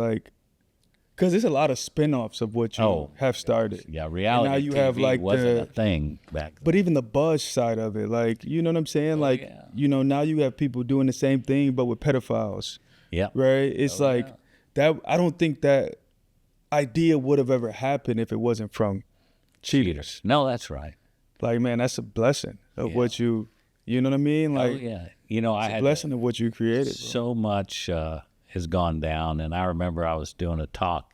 because there's a lot of spin-offs of what you have started. Yeah, reality. And now you TV have wasn't a thing back then. But even the buzz side of it, you know what I'm saying? Now you have people doing the same thing but with pedophiles. Yeah. Right? It's that. I don't think that idea would have ever happened if it wasn't from Cheaters. No, that's right. Man, that's a blessing of what you know what I mean? I had a blessing of what you created. So much has gone down, and I remember I was doing a talk.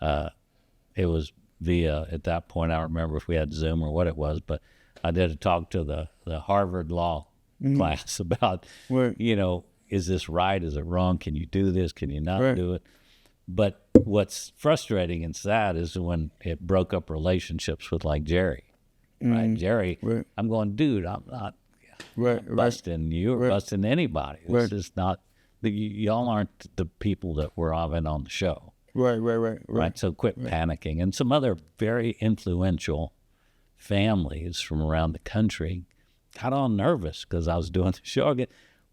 It was via, at that point, I remember if we had Zoom or what it was, but I did a talk to the Harvard Law class about, is this right? Is it wrong? Can you do this? Can you not do it? But what's frustrating and sad is when it broke up relationships with Jerry, right? Jerry, I'm going, dude, I'm not busting you or busting anybody. It's just not, y'all aren't the people that we're having on the show. Right. So quit panicking. And some other very influential families from around the country got all nervous because I was doing the show again.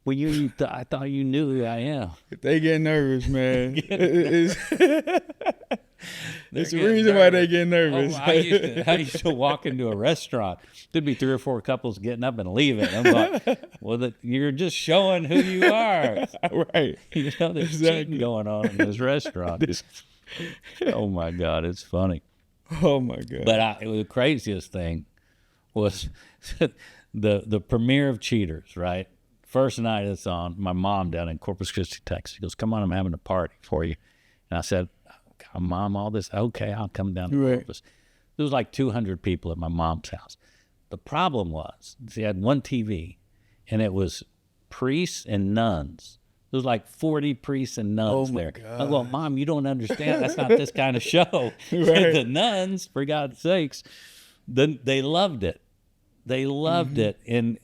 Well, I thought you knew who I am. They get nervous, man. There's a reason why they get nervous. I used to walk into a restaurant. There'd be 3 or 4 couples getting up and leaving. I'm like, well, you're just showing who you are. Right. You know, there's cheating going on in this restaurant. Oh, my God. It's funny. Oh, my God. But the craziest thing was the premiere of Cheaters, right? First night it's on, my mom down in Corpus Christi, Texas, she goes, come on, I'm having a party for you. And I said, Mom, all this, okay, I'll come down to Corpus. There was like 200 people at my mom's house. The problem was, she had one TV, and it was priests and nuns. There was like 40 priests and nuns there. God. I go, Mom, you don't understand. That's not this kind of show. The nuns, for God's sakes, they loved it. They loved it. And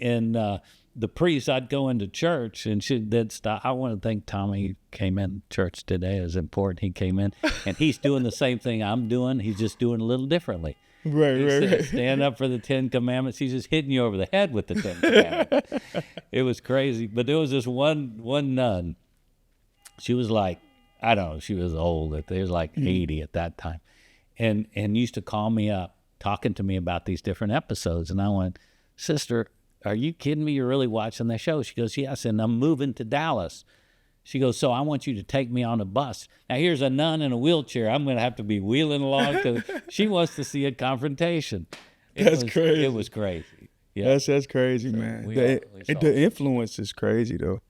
the priest, I'd go into church, and they'd stop. I want to thank Tommy came in church today. It was important. He came in, and he's doing the same thing I'm doing. He's just doing a little differently. Right. Stand up for the 10 Commandments. He's just hitting you over the head with the 10 Commandments. It was crazy. But there was this one nun. She was like, I don't know, she was old. It was like 80 at that time. And used to call me up, talking to me about these different episodes. And I went, Sister, are you kidding me? You're really watching that show? She goes, yes, and I'm moving to Dallas. She goes, so I want you to take me on a bus. Now, here's a nun in a wheelchair. I'm going to have to be wheeling along because she wants to see a confrontation. That's crazy. It was crazy. Yeah. That's crazy, man. The influence is crazy, though.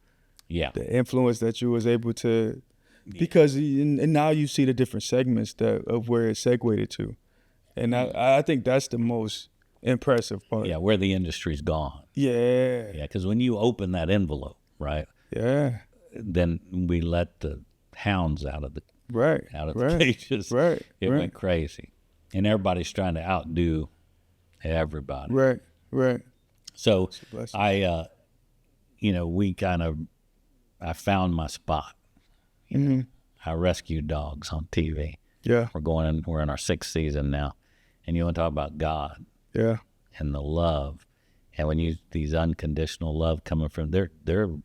Yeah. The influence that you was able to, because and now you see the different segments of where it segued to. And I think that's the most impressive part. Yeah, where the industry's gone. Yeah. Yeah, because when you open that envelope, right? Yeah. Then we let the hounds out of the cages. Right. It went crazy, and everybody's trying to outdo everybody. Right. So I found my spot. I rescue dogs on TV. Yeah. We're in our 6th season now, and you want to talk about God. Yeah. And the love, and when these unconditional love coming from they're a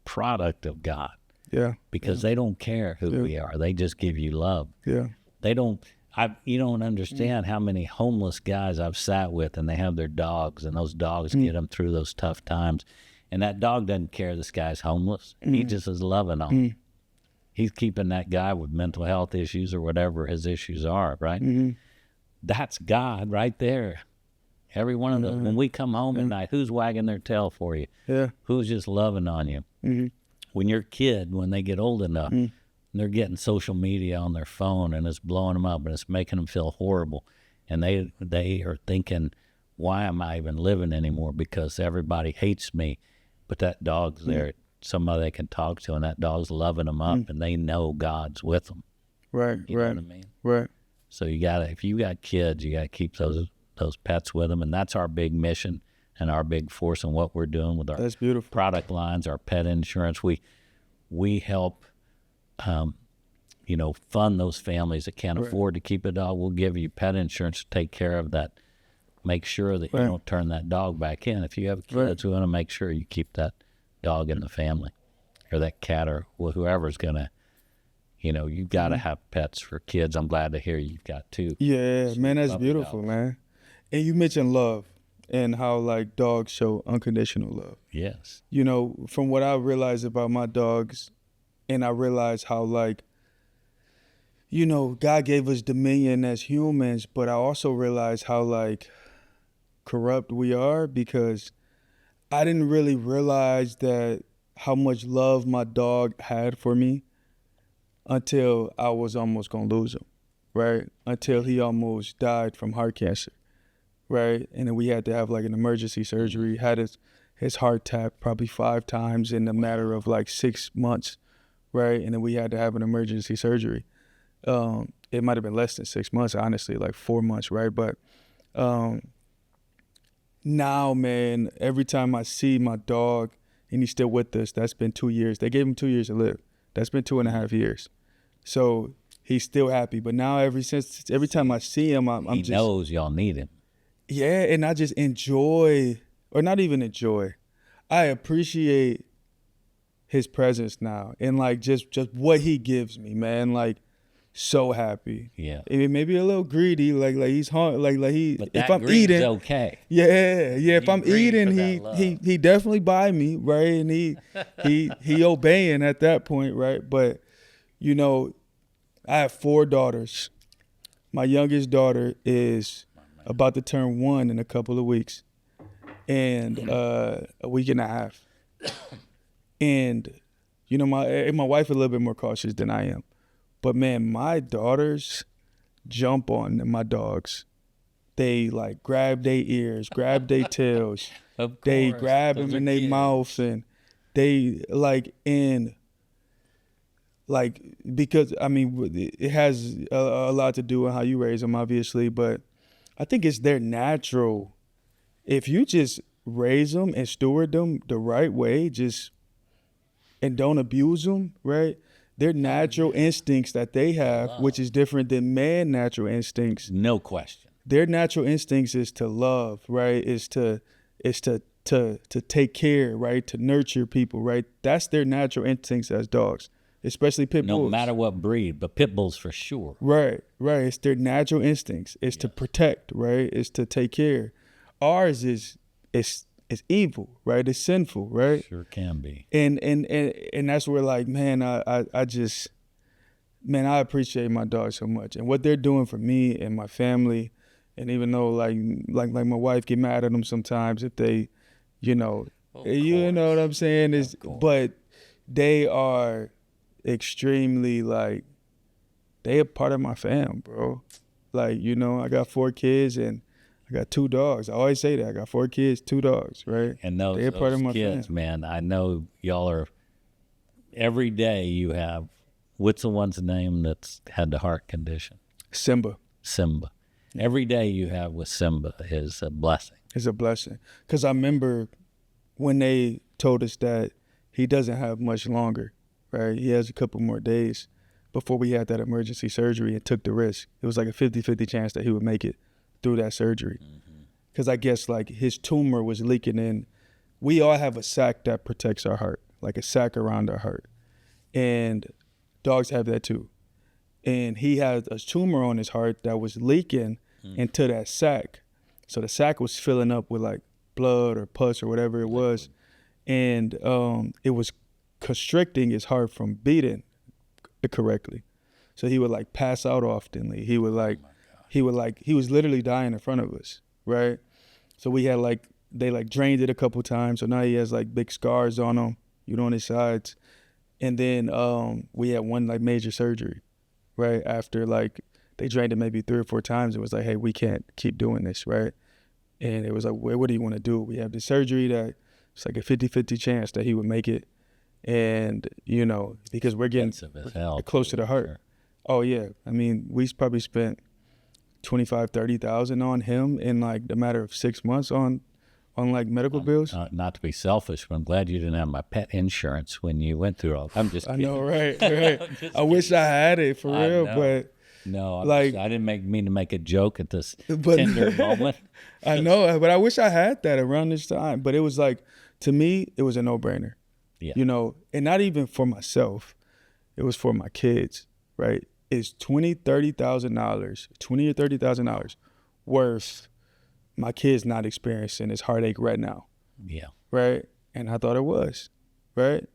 product of God. Yeah. Because they don't care who we are. They just give you love. Yeah. They don't. You don't understand how many homeless guys I've sat with, and they have their dogs, and those dogs get them through those tough times. And that dog doesn't care this guy's homeless. He just is loving on him. He's keeping that guy with mental health issues or whatever his issues are, right? That's God right there. Every one of them. When we come home at night, who's wagging their tail for you? Yeah. Who's just loving on you? When your kid, when they get old enough, they're getting social media on their phone, and it's blowing them up, and it's making them feel horrible. And they are thinking, why am I even living anymore? Because everybody hates me. But that dog's there, somebody they can talk to, and that dog's loving them up, and they know God's with them. Right. You know what I mean? Right. So if you got kids, you got to keep those pets with them, and that's our big mission and our big force in what we're doing with our product lines, our pet insurance. We help, fund those families that can't afford to keep a dog. We'll give you pet insurance to take care of that. Make sure that you don't turn that dog back in. If you have kids, we want to make sure you keep that dog in the family, or that cat, or whoever's gonna. You've got to have pets for kids. I'm glad to hear you've got 2. Yeah, man, that's beautiful, man. And you mentioned love and how like dogs show unconditional love. Yes. From what I realized about my dogs, and I realized how like, God gave us dominion as humans, but I also realized how like corrupt we are, because I didn't really realize that how much love my dog had for me until I was almost gonna lose him, right? Until he almost died from heart cancer, right? And then we had to have like an emergency surgery. Had his heart tapped probably 5 times in a matter of like 6 months, right? And then we had to have an emergency surgery. It might have been less than 6 months, honestly, like 4 months, right? But now, man, every time I see my dog and he's still with us, that's been 2 years. They gave him 2 years to live. That's been 2.5 years. So he's still happy. But now every time I see him, he knows y'all need him. Yeah, and I just enjoy, or not even enjoy, I appreciate his presence now, and like just what he gives me, man. Like so happy. Yeah. Maybe a little greedy, like he's hungry, like he. But If that I'm greed's eating, okay. yeah. If I'm greed eating, for that love. he definitely buy me, right? And he obeying at that point, right? But you know, I have 4 daughters. My youngest daughter is about to turn 1 in a couple of weeks, and a week and a half. And you know, my wife a little bit more cautious than I am, but man, my daughters jump on my dogs. They like grab their ears, grab their tails. Of course, they grab those them are in their kids. mouth, and they like because I mean it has a lot to do with how you raise them, obviously, but I think it's their natural. If you just raise them and steward them the right way, and don't abuse them, right? Their natural instincts that they have, which is different than man natural instincts. No question. Their natural instincts is to love, right? Is to take care, right? To nurture people, right? That's their natural instincts as dogs, especially pit bulls. No matter what breed, but pit bulls for sure. Right. It's their natural instincts. It's to protect, right? It's to take care. Ours is evil, right? It's sinful, right? Sure can be. And that's where like, man, I just, man, I appreciate my dog so much and what they're doing for me and my family. And even though like my wife get mad at them sometimes if they, you know what I'm saying, but they are extremely like, they a part of my fam, bro. Like, you know, I got 4 kids and I got 2 dogs. I always say that. I got 4 kids, 2 dogs, right? And those part of my kids, fam. man, I know y'all are, every day you have, what's the one's name that's had the heart condition? Simba. Every day you have with Simba is a blessing. It's a blessing. Because I remember when they told us that he doesn't have much longer, right? He has a couple more days before we had that emergency surgery and took the risk. It was like a 50-50 chance that he would make it through that surgery. Because I guess like his tumor was leaking in. We all have a sac that protects our heart, like a sac around our heart. And dogs have that too. And he had a tumor on his heart that was leaking into that sac. So the sac was filling up with like blood or pus or whatever it was. And it was constricting his heart from beating correctly. So he would like pass out oftenly. He was literally dying in front of us, right? So we had like, they like drained it a couple times. So now he has like big scars on him, on his sides. And then we had one like major surgery, right? After like they drained it maybe 3 or 4 times. It was like, hey, we can't keep doing this, right? And it was like, well, what do you want to do? We have the surgery that it's like a 50-50 chance that he would make it. And, because we're getting close to the heart. Sure. Oh, yeah. I mean, we probably spent $25,000-$30,000 on him in like the matter of 6 months on like medical bills. Not to be selfish, but I'm glad you didn't have my pet insurance when you went through all. I'm just kidding. I know, right. I wish I had it for real, but no, I didn't mean to make a joke at this tender moment. I know, but I wish I had that around this time. But it was like, to me, it was a no-brainer. Yeah. And not even for myself, it was for my kids, right? It's $20,000 or $30,000 worth my kids not experiencing this heartache right now. Yeah. Right? And I thought it was, right?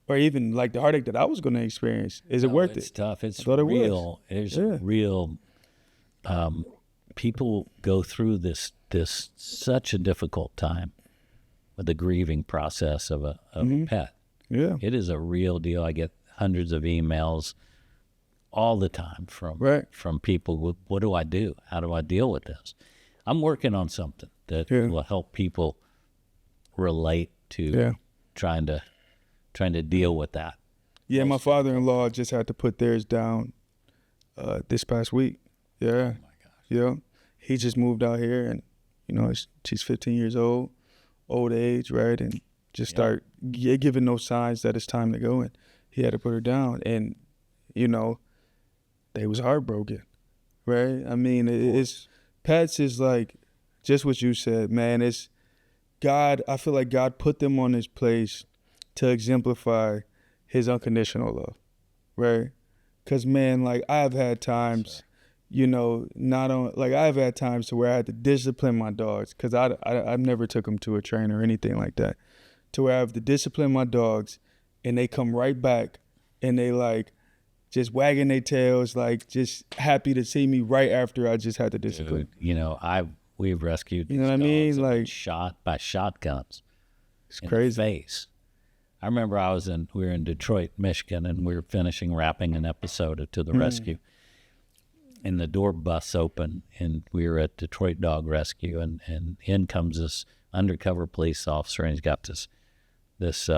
Or even like the heartache that I was going to experience. Is it worth it? It's tough. It's real. There's real. People go through this such a difficult time with the grieving process of a pet. Yeah. It is a real deal. I get hundreds of emails all the time from people. What do I do? How do I deal with this? I'm working on something that will help people relate to trying to deal with that. Yeah, my father-in-law just had to put theirs down this past week. Yeah. Oh my gosh. Yeah. He just moved out here and, she's 15 years old age, right? And just start giving those signs that it's time to go. And he had to put her down. And, they was heartbroken, right? I mean, it's pets is like just what you said, man. It's God. I feel like God put them on this place to exemplify his unconditional love, right? Cause man, like I've had times, you know, not on like I've had times to where I had to discipline my dogs, cause I've never took them to a trainer or anything like that, to where I have to discipline my dogs, and they come right back, and they like just wagging their tails, like just happy to see me right after I just had to discipline. Dude, you know, we've rescued You know these what I mean? dogs that have been Like shot by shotguns it's in the crazy. face. I remember we were in Detroit, Michigan, and we were wrapping an episode of To the Rescue. And the door busts open, and we were at Detroit Dog Rescue, and in comes this undercover police officer, and he's got this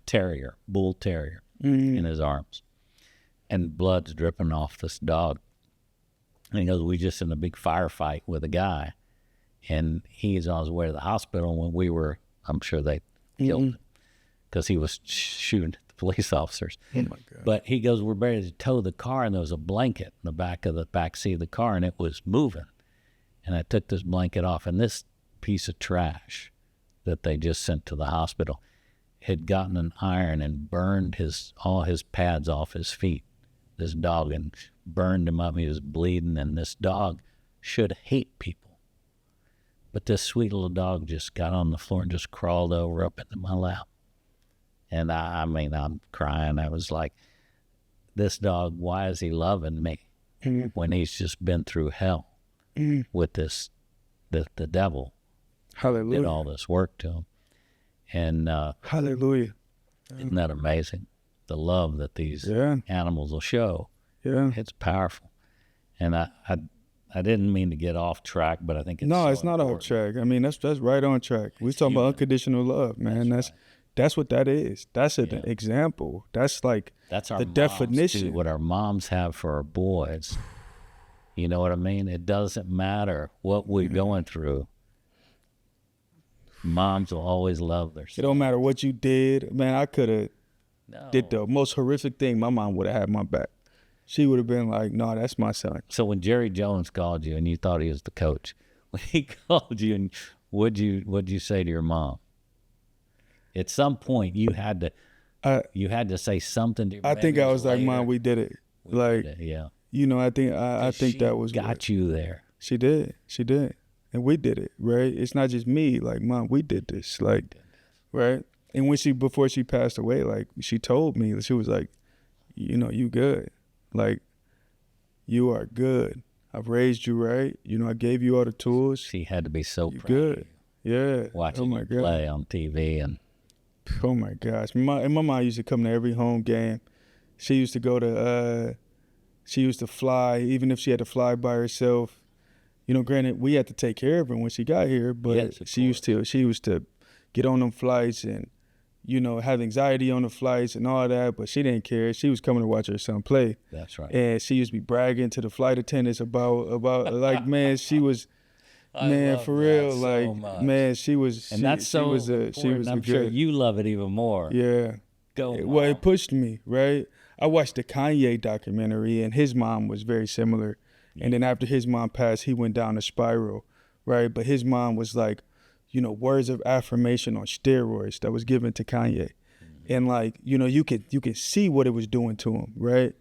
terrier, bull terrier, in his arms, and blood's dripping off this dog. And he goes, "We just in a big firefight with a guy, and he's on his way to the hospital when we were, I'm sure they killed him because he was shooting at the police officers." Oh my God. But he goes, "We're ready to tow the car," and there was a blanket in the back seat of the car, and it was moving. And I took this blanket off, and this piece of trash that they just sent to the hospital had gotten an iron and burned all his pads off his feet. This dog, and burned him up. He was bleeding, and this dog should hate people. But this sweet little dog just got on the floor and just crawled over up into my lap. And I mean, I'm crying. I was like, this dog, why is he loving me when he's just been through hell with the devil Hallelujah. did all this work to him. And Hallelujah. isn't that amazing? The love that these animals will show. Yeah. It's powerful. And I didn't mean to get off track, but I think it's No, so it's not off important. track. I mean, that's right on track. We're talking about unconditional love, man. That's what that is. That's an example. That's like That's our the moms, definition. too, what our moms have for our boys. You know what I mean? It doesn't matter what we're going through. Moms will always love their It son. don't matter what you did. Man, I could have did the most horrific thing. My mom would have had my back. She would have been like, "No, that's my son." So when Jerry Jones called you and you thought he was the coach, when he called you, and what'd you say to your mom? At some point, you had to say something to your I think maybe I it was like, later. "Mom, we did it." We Like, did it, yeah. you know, I think that was got what- you there. She did, and we did it, right? It's not just me. Like, Mom, we did this, like, right? And before she passed away, like, she told me, she was like, "You know, you good. Like, you are good. I've raised you right. You know, I gave you all the tools. She had to be so You proud good. of you, Yeah. watching Oh my you God. play on TV. And Oh my gosh. My mom used to come to every home game. She used to go to she used to fly, even if she had to fly by herself. You know, granted, we had to take care of her when she got here, but Yes, of she used to get on them flights and, you know, have anxiety on the flights and all that, but she didn't care. She was coming to watch her son play. that's right. And she used to be bragging to the flight attendants about like, man, she was man, love for that real, so like, much. man, she was And that's so she was a I'm sure good, you love it even more. yeah. Go, Well, Mom. it pushed me, right? I watched the Kanye documentary, and his mom was very similar. And then after his mom passed, he went down a spiral, right? But his mom was like, you know, words of affirmation on steroids that was given to Kanye. And like, you know, you could see what it was doing to him, right?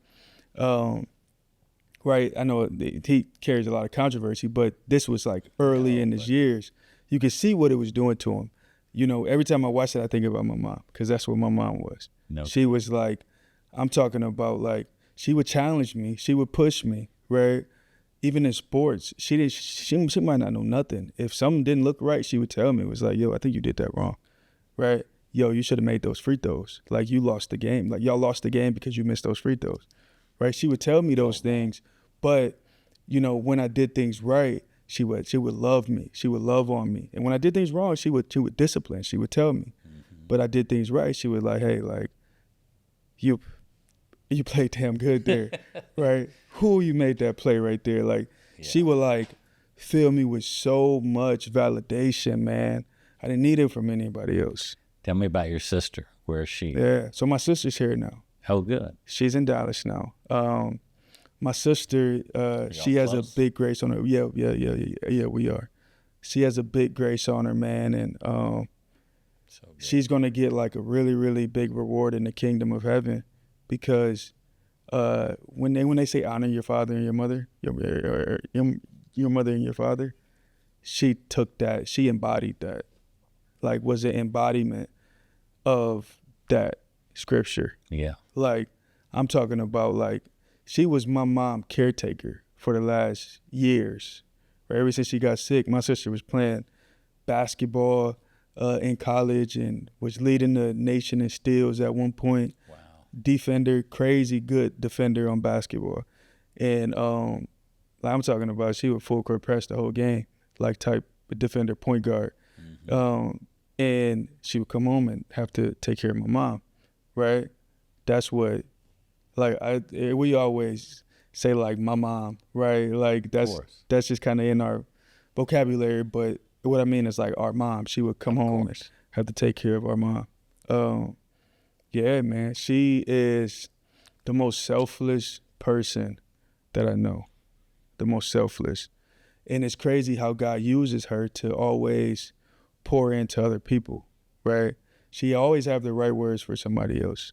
Right. I know he carries a lot of controversy, but this was like early in his years. You could see what it was doing to him. You know, every time I watch it, I think about my mom, because that's what my mom was. No. She was like, I'm talking about, like, she would challenge me. She would push me, right? Even in sports, she might not know nothing. If something didn't look right, she would tell me. It was like, yo, I think you did that wrong, right? Yo, you should have made those free throws. Like, you lost the game. Like, y'all lost the game because you missed those free throws, right? She would tell me those things. But, you know, when I did things right, she would love me. She would love on me. And when I did things wrong, she would discipline. She would tell me. But I did things right. She would like, hey, like, you played damn good there, right? Who you made that play right there? Like, she would like fill me with so much validation, man. I didn't need it from anybody else. Tell me about your sister. Where is she? Yeah. So my sister's here now. Oh, good. She's in Dallas now. My sister, she has close? a big grace on her. Yeah, we are. She has a big grace on her, man, and So good. she's gonna get like a really, really big reward in the kingdom of heaven, because when they say honor your father and your mother, your mother and your father, she took that, she embodied that, like was an embodiment of that scripture. Yeah. Like I'm talking about, like she was my mom caretaker for the last years. Right? Ever since she got sick, my sister was playing basketball in college and was leading the nation in steals at one point. Wow. Defender, crazy good defender on basketball. And like I'm talking about, she would full court press the whole game, like type defender, point guard. And she would come home and have to take care of my mom, right? That's what, like we always say like my mom, right? Like that's just kind of in our vocabulary, but what I mean is like our mom. She would come home and have to take care of our mom. Yeah, man, she is the most selfless person that I know, the most selfless. And it's crazy how God uses her to always pour into other people, right? She always have the right words for somebody else.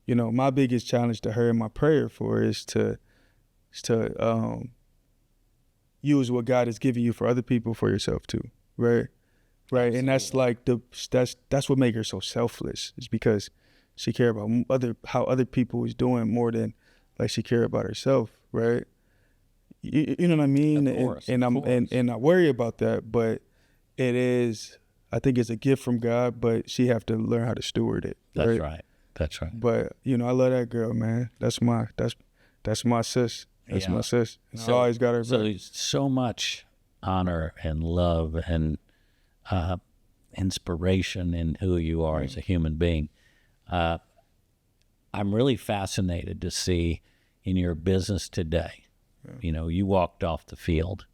You know, my biggest challenge to her and my prayer for her is to use what God has given you for other people for yourself too, right? Right, absolutely. And that's like that's what makes her so selfless, is because she care about how other people is doing more than like she care about herself, right? You know what I mean? Of course, and I worry about that, but it is, I think it's a gift from God, but she have to learn how to steward it. That's right. That's right. But you know, I love that girl, man. That's my sis. That's my sis. And I always got her back. So much honor and love and inspiration in who you are as a human being. I'm really fascinated to see in your business today. You know, you walked off the field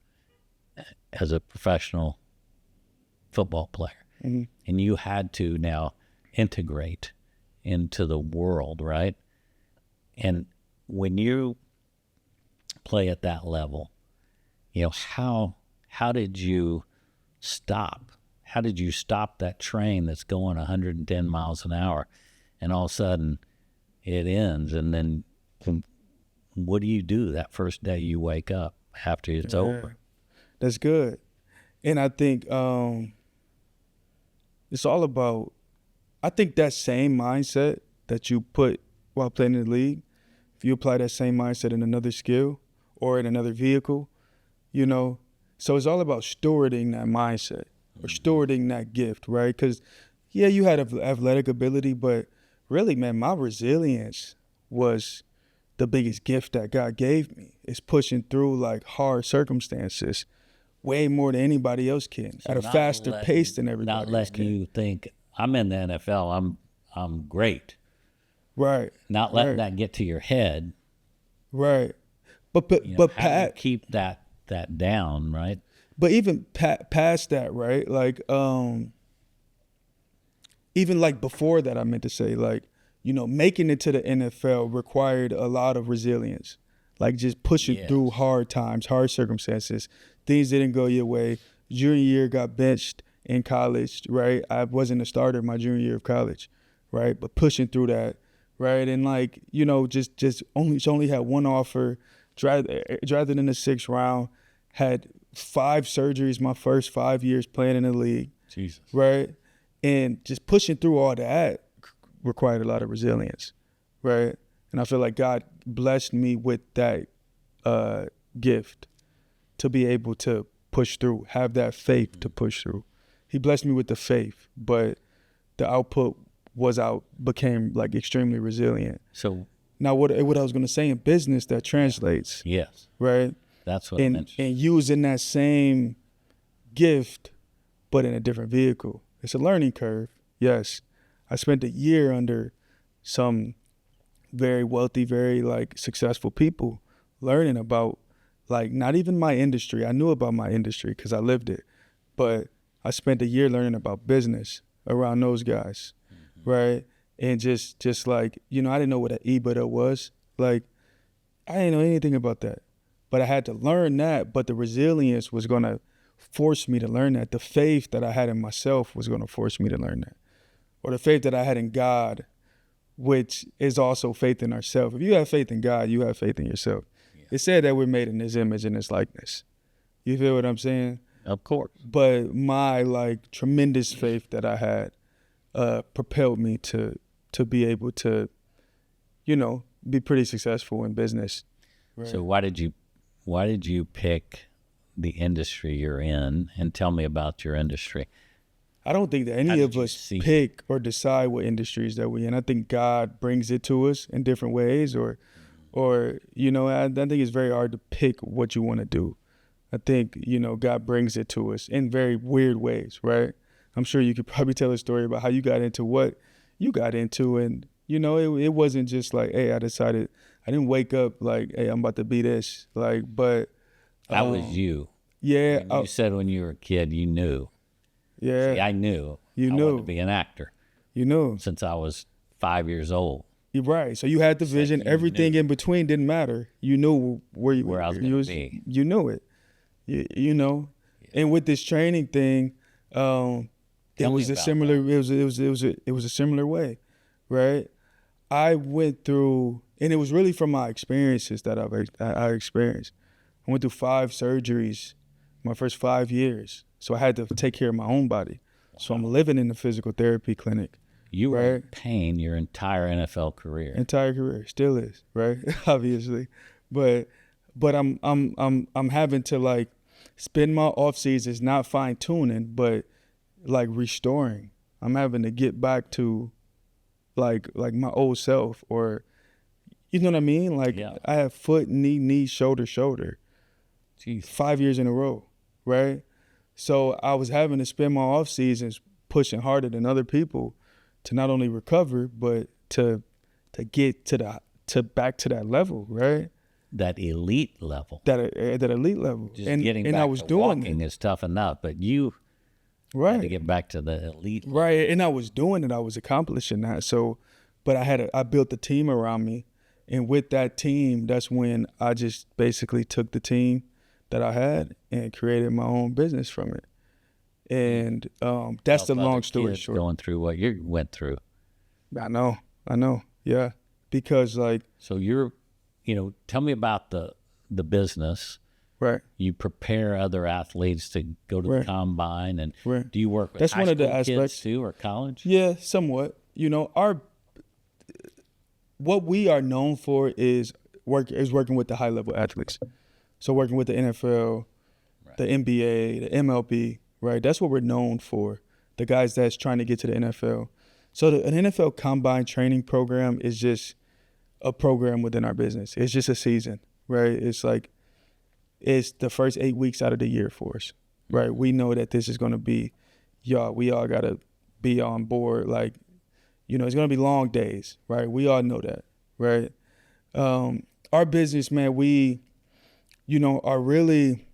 as a professional football player, and you had to now integrate into the world, right? And when you play at that level, you know, how did you stop? How did you stop that train that's going 110 miles an hour, and all of a sudden it ends, and then what do you do that first day you wake up after it's over? That's good. And I think it's all about, I think that same mindset that you put while playing in the league, if you apply that same mindset in another skill or in another vehicle, you know, so it's all about stewarding that mindset or stewarding that gift, right? Because, yeah, you had athletic ability, but really, man, my resilience was the biggest gift that God gave me. Is pushing through like hard circumstances way more than anybody else can, so at a faster pace than everybody else can. Not letting you think, I'm in the NFL, I'm great. Right. Not letting that get to your head. Right. But how do you keep that down, right? But even past that, right? Like even like before that, I meant to say, like, you know, making it to the NFL required a lot of resilience, like just pushing through hard times, hard circumstances. Things didn't go your way. Junior year got benched in college, right? I wasn't a starter my junior year of college, right? But pushing through that, right? And like, you know, just only had one offer, drafted in the 6th round, had 5 surgeries my first 5 years playing in the league. Jesus. Right? And just pushing through all that required a lot of resilience, right? And I feel like God blessed me with that gift to be able to push through, have that faith to push through. He blessed me with the faith, but the output became like extremely resilient. So now what I was going to say in business, that translates. Yes. Right? That's what I mentioned. And using that same gift, but in a different vehicle. It's a learning curve, yes. I spent a year under some very wealthy, very like successful people learning about like not even my industry. I knew about my industry because I lived it, but I spent a year learning about business around those guys, right? And just like, you know, I didn't know what an EBITDA was. Like, I didn't know anything about that, but I had to learn that. But the resilience was going to force me to learn that. The faith that I had in myself was going to force me to learn that. Or the faith that I had in God which is also faith in ourselves. If you have faith in God, you have faith in yourself. Yeah. It said that we're made in His image and His likeness. You feel what I'm saying? Of course. But my like tremendous faith that I had propelled me to be able to, be pretty successful in business. Right. So why did you pick the industry you're in, and tell me about your industry? I don't think that any of us pick or decide what industries that we're in. I think God brings it to us in different ways, or I think it's very hard to pick what you want to do. I think, God brings it to us in very weird ways, right? I'm sure you could probably tell a story about how you got into what you got into, and, it wasn't just like, hey, I didn't wake up like, hey, I'm about to be this, like, but. That was you. Yeah. You said when you were a kid, you knew. Yeah. See, I knew. You I knew. wanted to be an actor. You knew. Since I was 5 years old. You're right. So you had the vision. Everything in between didn't matter. You knew where I was going to be. You knew it. You know. Yeah. And with this training thing, it was a similar way, right? I went through, and it was really from my experiences that I experienced. I went through 5 surgeries my first 5 years. So I had to take care of my own body. So I'm living in the physical therapy clinic. You were in pain your entire NFL career. Entire career, still is, right? Obviously, but I'm having to like spend my off seasons not fine tuning, but like restoring. I'm having to get back to like my old self, or you know what I mean? Like I have foot, knee, shoulder. Jeez. 5 years in a row, right? So I was having to spend my off seasons pushing harder than other people to not only recover, but to get to back to that level, right? That elite level. That elite level. Just getting back I was to doing walking is tough enough, but you had to get back to the elite level. Right, and I was doing it. I was accomplishing that. So, but I built a team around me, and with that team, that's when I just basically took the team that I had and created my own business from it. And that's the long story short. Going through what you went through. I know, yeah. Because like. So tell me about the business. Right. You prepare other athletes to go to the combine, and do you work with that's high one of the school aspects kids too, or college? Yeah, somewhat. What we are known for is working with the high level athletes. So working with the NFL, the NBA, the MLB, right? That's what we're known for. The guys that's trying to get to the NFL. So an NFL combine training program is just a program within our business. It's just a season, right? It's like, it's the first 8 weeks out of the year for us, right? We know that this is going to be, we all got to be on board. Like, it's going to be long days, right? We all know that, right? Our business, man, we, are really,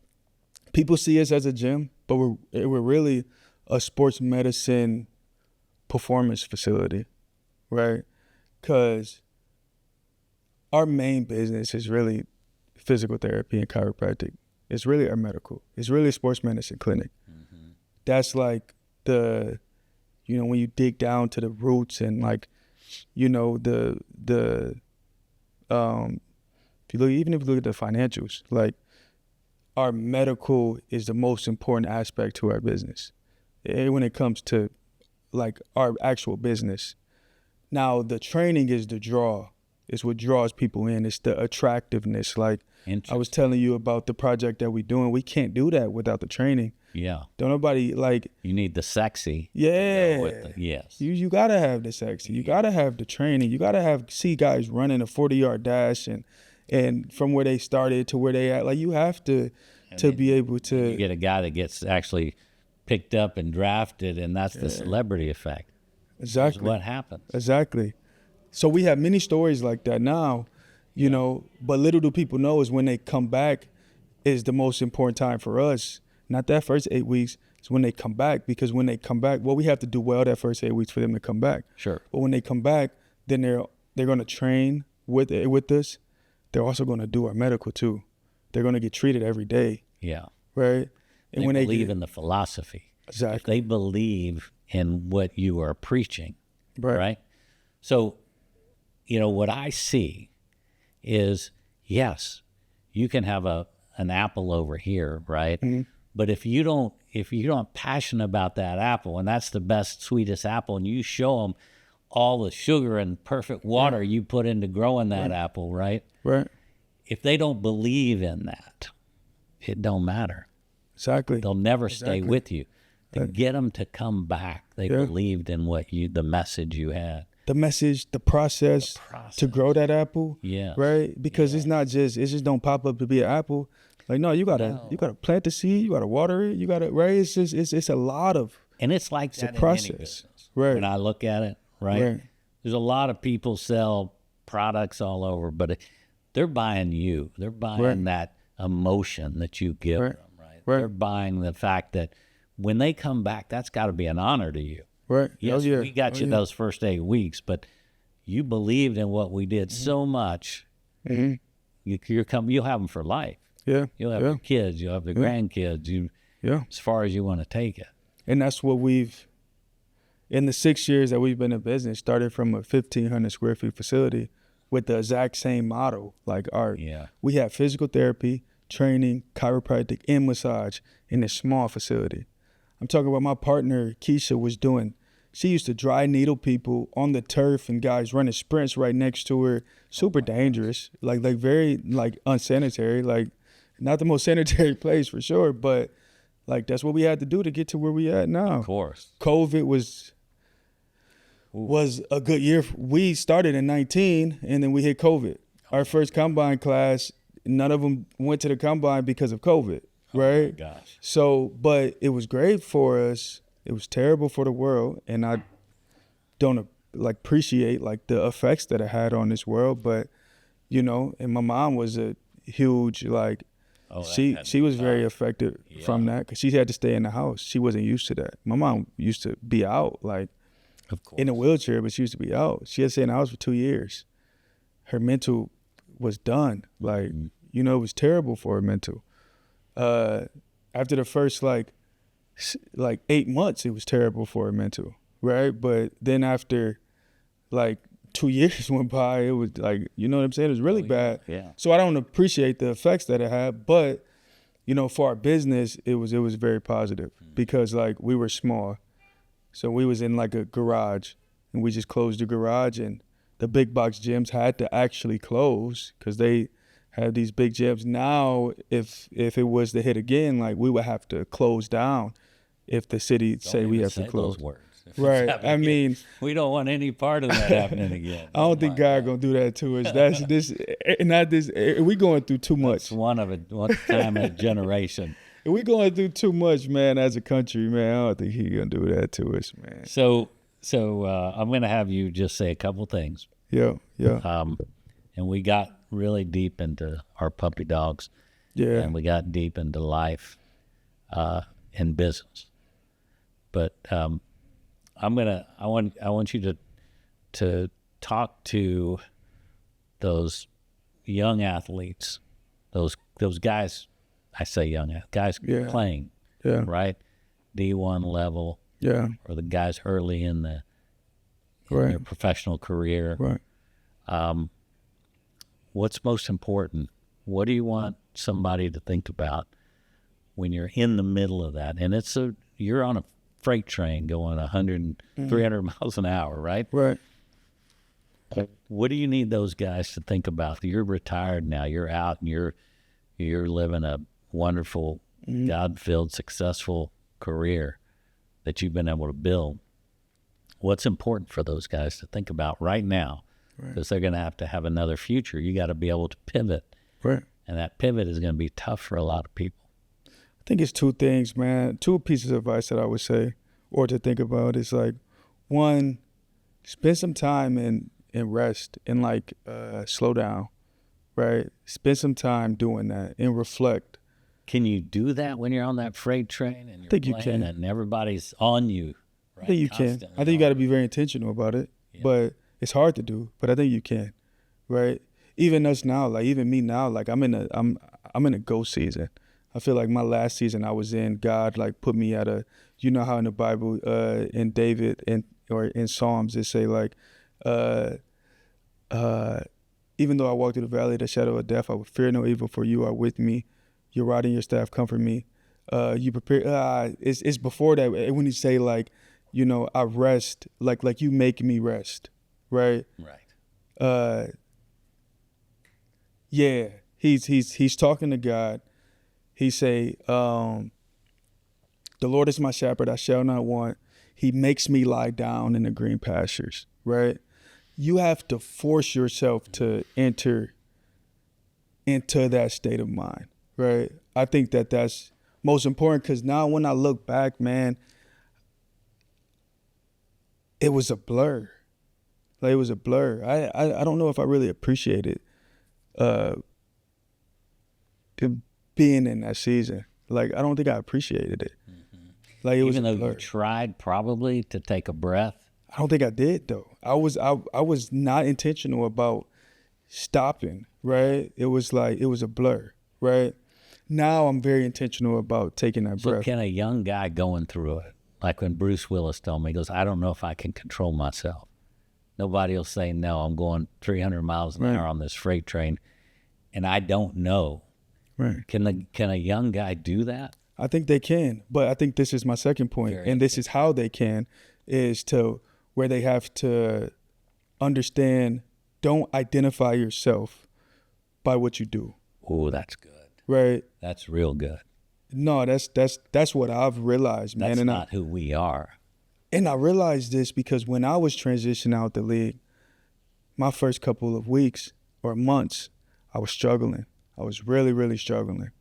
people see us as a gym, but we're really a sports medicine performance facility, right? Because our main business is really physical therapy and chiropractic. It's really our medical. It's really a sports medicine clinic. Mm-hmm. That's like when you dig down to the roots and like, if you look at the financials, like our medical is the most important aspect to our business. And when it comes to like our actual business. Now the training is the draw. It's what draws people in. It's the attractiveness. Like I was telling you about the project that we're doing. We can't do that without the training. Yeah. Don't nobody like. You need the sexy. Yeah. Yes. You gotta have the sexy. You gotta have the training. You gotta see guys running a 40-yard dash and from where they started to where they at. Like you have to be able to. You get a guy that gets actually picked up and drafted, and that's the celebrity effect. Exactly. That's what happens. Exactly. So we have many stories like that now, but little do people know is when they come back is the most important time for us. Not that first 8 weeks, it's when they come back, because when they come back, we have to do well that first 8 weeks for them to come back. Sure. But when they come back, then they're going to train with us. They're also going to do our medical too. They're going to get treated every day. Yeah. Right? And when they believe in the philosophy. Exactly. If they believe in what you are preaching. Right. Right? So what I see is, yes, you can have an apple over here, right? Mm-hmm. But if you don't passionate about that apple, and that's the best, sweetest apple, and you show them all the sugar and perfect water you put into growing that apple, right? Right. If they don't believe in that, it don't matter. Exactly. They'll never stay with you. To get them to come back, they believed in the message you had. The message, the process to grow that apple. Yeah. Right? Because it just don't pop up to be an apple. Like, no, you gotta plant the seed, you gotta water it, right? It's just it's a lot of, and it's like that a process. In any business. Right. When I look at it, right? There's a lot of people sell products all over, but they're buying you. They're buying that emotion that you give them, right? They're buying the fact that when they come back, that's got to be an honor to you. Right. Yes, we got you those first 8 weeks, but you believed in what we did so much. Mm-hmm. You'll have them for life. Yeah. You'll have the kids. You'll have the grandkids. As far as you want to take it. And that's what in the 6 years that we've been in business, started from a 1,500 square feet facility with the exact same model. Like we have physical therapy, training, chiropractic, and massage in a small facility. I'm talking about my partner, Keisha, she used to dry needle people on the turf and guys running sprints right next to her. Super dangerous, like very unsanitary, like not the most sanitary place for sure, but like that's what we had to do to get to where we at now. Of course. COVID was a good year. We started in 19 and then we hit COVID. Our first combine class, none of them went to the combine because of COVID. Right? Oh my gosh. So, but it was great for us. It was terrible for the world, and I don't appreciate the effects that it had on this world. But and my mom was a huge she was very affected from that because she had to stay in the house. She wasn't used to that. My mom used to be out of course, in a wheelchair, but she used to be out. She had to stay in the house for 2 years. Her mental was done. It was terrible for her mental. After the first 8 months, it was terrible for her mental, right? But then after 2 years went by, it was you know what I'm saying? It was really bad. Yeah. So I don't appreciate the effects that it had, but for our business, it was very positive because we were small. So we was in a garage and we just closed the garage, and the big box gyms had to actually close because they have these big gyms. Now, if it was to hit again, we would have to close down if the city say we have to close. Those words. Right. I mean, we don't want any part of that happening again. I don't think God gonna do that to us. That's this, not this. We going through too much. It's one time in a generation. We going through too much, man. As a country, man, I don't think He gonna do that to us, man. So I'm gonna have you just say a couple things. Yeah. And we got really deep into our puppy dogs. Yeah. And we got deep into life and business. But I want you to talk to those young athletes, those guys. I say young guys playing, right, D1 level, or the guys early in their professional career. Right. What's most important? What do you want somebody to think about when you're in the middle of that? And you're on a freight train going 100, 300 miles an hour, right? Right. What do you need those guys to think about? You're retired now. You're out, and you're living a wonderful, God-filled, successful career that you've been able to build. What's important for those guys to think about right now? Because they're going to have another future. You got to be able to pivot. Right. And that pivot is going to be tough for a lot of people. I think it's two things, man. Two pieces of advice that I would say or to think about is one, spend some time and rest and slow down, right? Spend some time doing that and reflect. Can you do that when you're on that freight train and you're think you can. and everybody's on you? Right? I think you can. I think you got to be very intentional about it, but it's hard to do. But I think you can, right? Even us now, even me now, I'm in a go season. I feel like my last season I was in, God put me at how in the Bible, in David or in Psalms it say Even though I walk through the valley of the shadow of death, I will fear no evil, for you are with me. Your rod and your staff comfort me. You prepare. It's before that when you say like, you know, I rest, like you make me rest, right? Right. Yeah. He's talking to God. He say, the Lord is my shepherd; I shall not want. He makes me lie down in the green pastures, right? You have to force yourself to enter into that state of mind, right? I think that that's most important, because now when I look back, man, it was a blur. Like, it was a blur. I don't know if I really appreciated it being in that season. Like, I don't think I appreciated it. Like, it was Even a though blur. you tried probably to take a breath. I don't think I did though. I was not intentional about stopping, right? It was like, it was a blur, right? Now I'm very intentional about taking that So breath. can a young guy going through it, like when Bruce Willis told me, he goes, I don't know if I can control myself. Nobody will say no. I'm going 300 miles an Right. hour on this freight train, and I don't know. Right. Can a young guy do that? I think they can, but I think this is my second point, Very and this is how they can, is to where they have to understand, don't identify yourself by what you do, Oh, that's good. right? That's real good. No, that's what I've realized, man. That's And not who we are. I realized this because when I was transitioning out the league, my first couple of weeks or months, I was struggling. I was really, really struggling.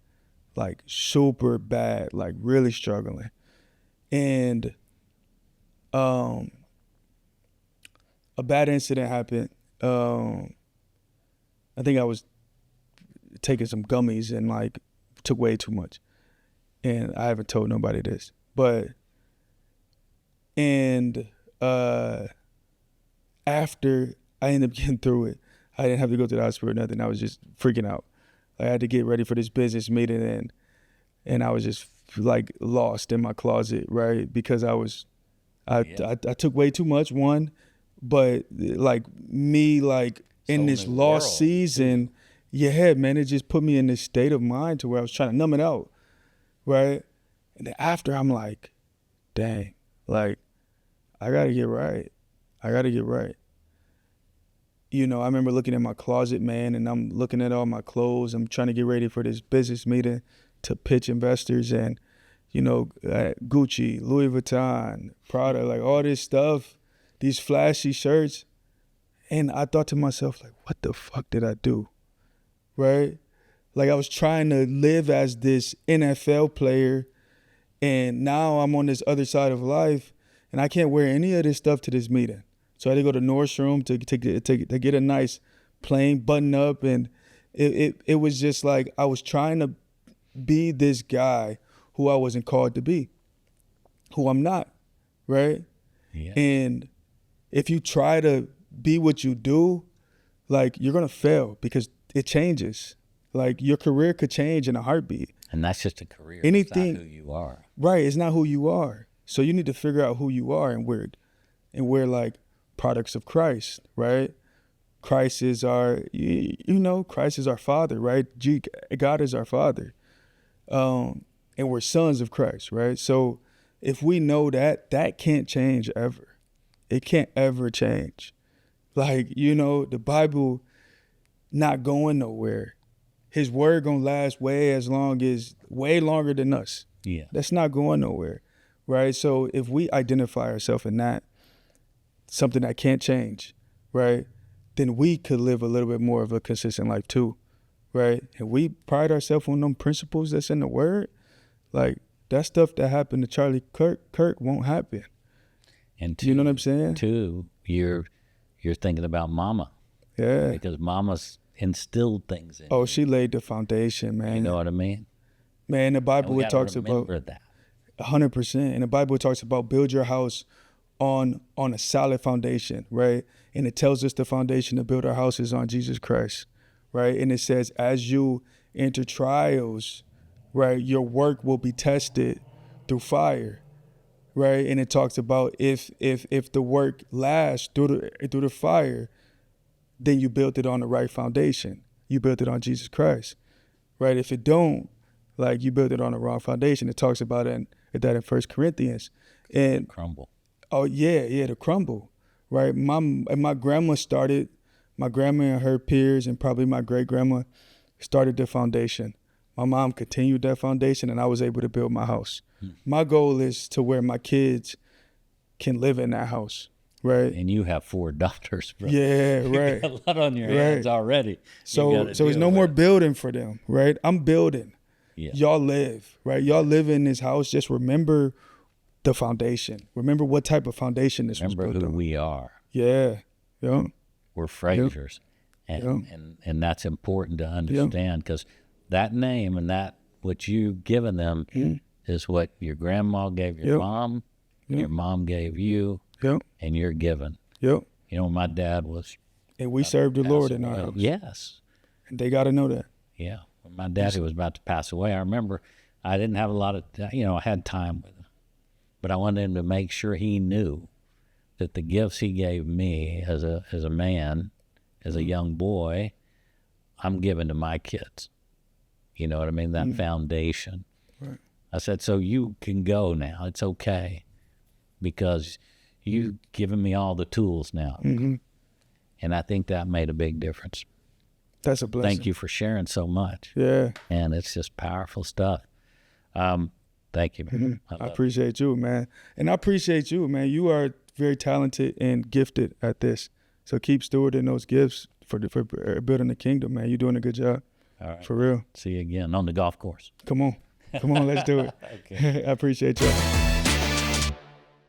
Like, super bad, like really struggling. And a bad incident happened. I think I was taking some gummies and like took way too much. And I haven't told nobody this. After I ended up getting through it, I didn't have to go to the hospital or nothing. I was just freaking out. I had to get ready for this business meeting, and I was just like lost in my closet, right? Because I took way too much, one, but like me, like in So this in the lost world, season, yeah, man, it just put me in this state of mind to where I was trying to numb it out, right? And then after, I'm like, dang, like, I gotta get right. I gotta get right. You know, I remember looking at my closet, man, and I'm looking at all my clothes. I'm trying to get ready for this business meeting to pitch investors, and, you know, Gucci, Louis Vuitton, Prada, like all this stuff, these flashy shirts. And I thought to myself, like, what the fuck did I do? Right? Like, I was trying to live as this NFL player, and now I'm on this other side of life, and I can't wear any of this stuff to this meeting. So I had to go to Nordstrom to get a nice plain button up, and it was just like I was trying to be this guy who I wasn't called to be, who I'm not, right? Yeah. And if you try to be what you do, like, you're gonna fail because it changes. Like, your career could change in a heartbeat. And that's just a career. Anything- It's not who you are. Right, it's not who you are. So you need to figure out who you are, and we're like products of Christ, right? Christ is our, Christ is our Father, right? God is our Father. And we're sons of Christ, right? So if we know that, that can't change ever. It can't ever change. Like, the Bible not going nowhere. His word gonna last way longer than us. Yeah. That's not going nowhere, right? So if we identify ourselves in that, something that can't change, right, then we could live a little bit more of a consistent life too, right? And we pride ourselves on them principles that's in the word. Like, that stuff that happened to Charlie Kirk won't happen. And You know what I'm saying? Two, you're thinking about mama, Yeah. because mama's instilled things in Oh, you. she laid the foundation, man. You know what I mean? Man, in the And Bible we it gotta talks about remember that. 100%. In the Bible it talks about build your house on a solid foundation, right? And it tells us the foundation to build our house is on Jesus Christ, right? And it says, as you enter trials, right, your work will be tested through fire, right? And it talks about if the work lasts through the fire, then you built it on the right foundation. You built it on Jesus Christ, right? If it don't, like, you built it on the wrong foundation. It talks about that in 1 Corinthians. And Crumble. oh yeah, to crumble, right? My grandma and her peers and probably my great grandma started the foundation. My mom continued that foundation, and I was able to build my house. My goal is to where my kids can live in that house, right? And you have 4 daughters, bro. Yeah, right. You got a lot on your hands already. So there's no more building for them, right? I'm building. Yeah. Y'all live, right? Y'all live in this house. Just remember the foundation. Remember what type of foundation this was built on. Remember who we are. Yeah. We're Fraziers. And that's important to understand, because that name and that what you've given them is what your grandma gave your mom, your mom gave you, and you're given. Yep. You know, my dad was. And we served the Lord in our house. Yes. And they got to know that. Yeah. When my daddy was about to pass away, I remember I didn't have a lot of, I had time with him. But I wanted him to make sure he knew that the gifts he gave me as a man, as a young boy, I'm giving to my kids. You know what I mean? That foundation. Right. I said, so you can go now. It's okay, because you've given me all the tools now. Mm-hmm. And I think that made a big difference. That's a blessing. Thank you for sharing so much. Yeah. And it's just powerful stuff. Thank you, man. I appreciate you, man. And I appreciate you, man. You are very talented and gifted at this. So keep stewarding those gifts for building the kingdom, man. You're doing a good job. All right. For real. See you again on the golf course. Come on, let's do it. Okay. I appreciate you.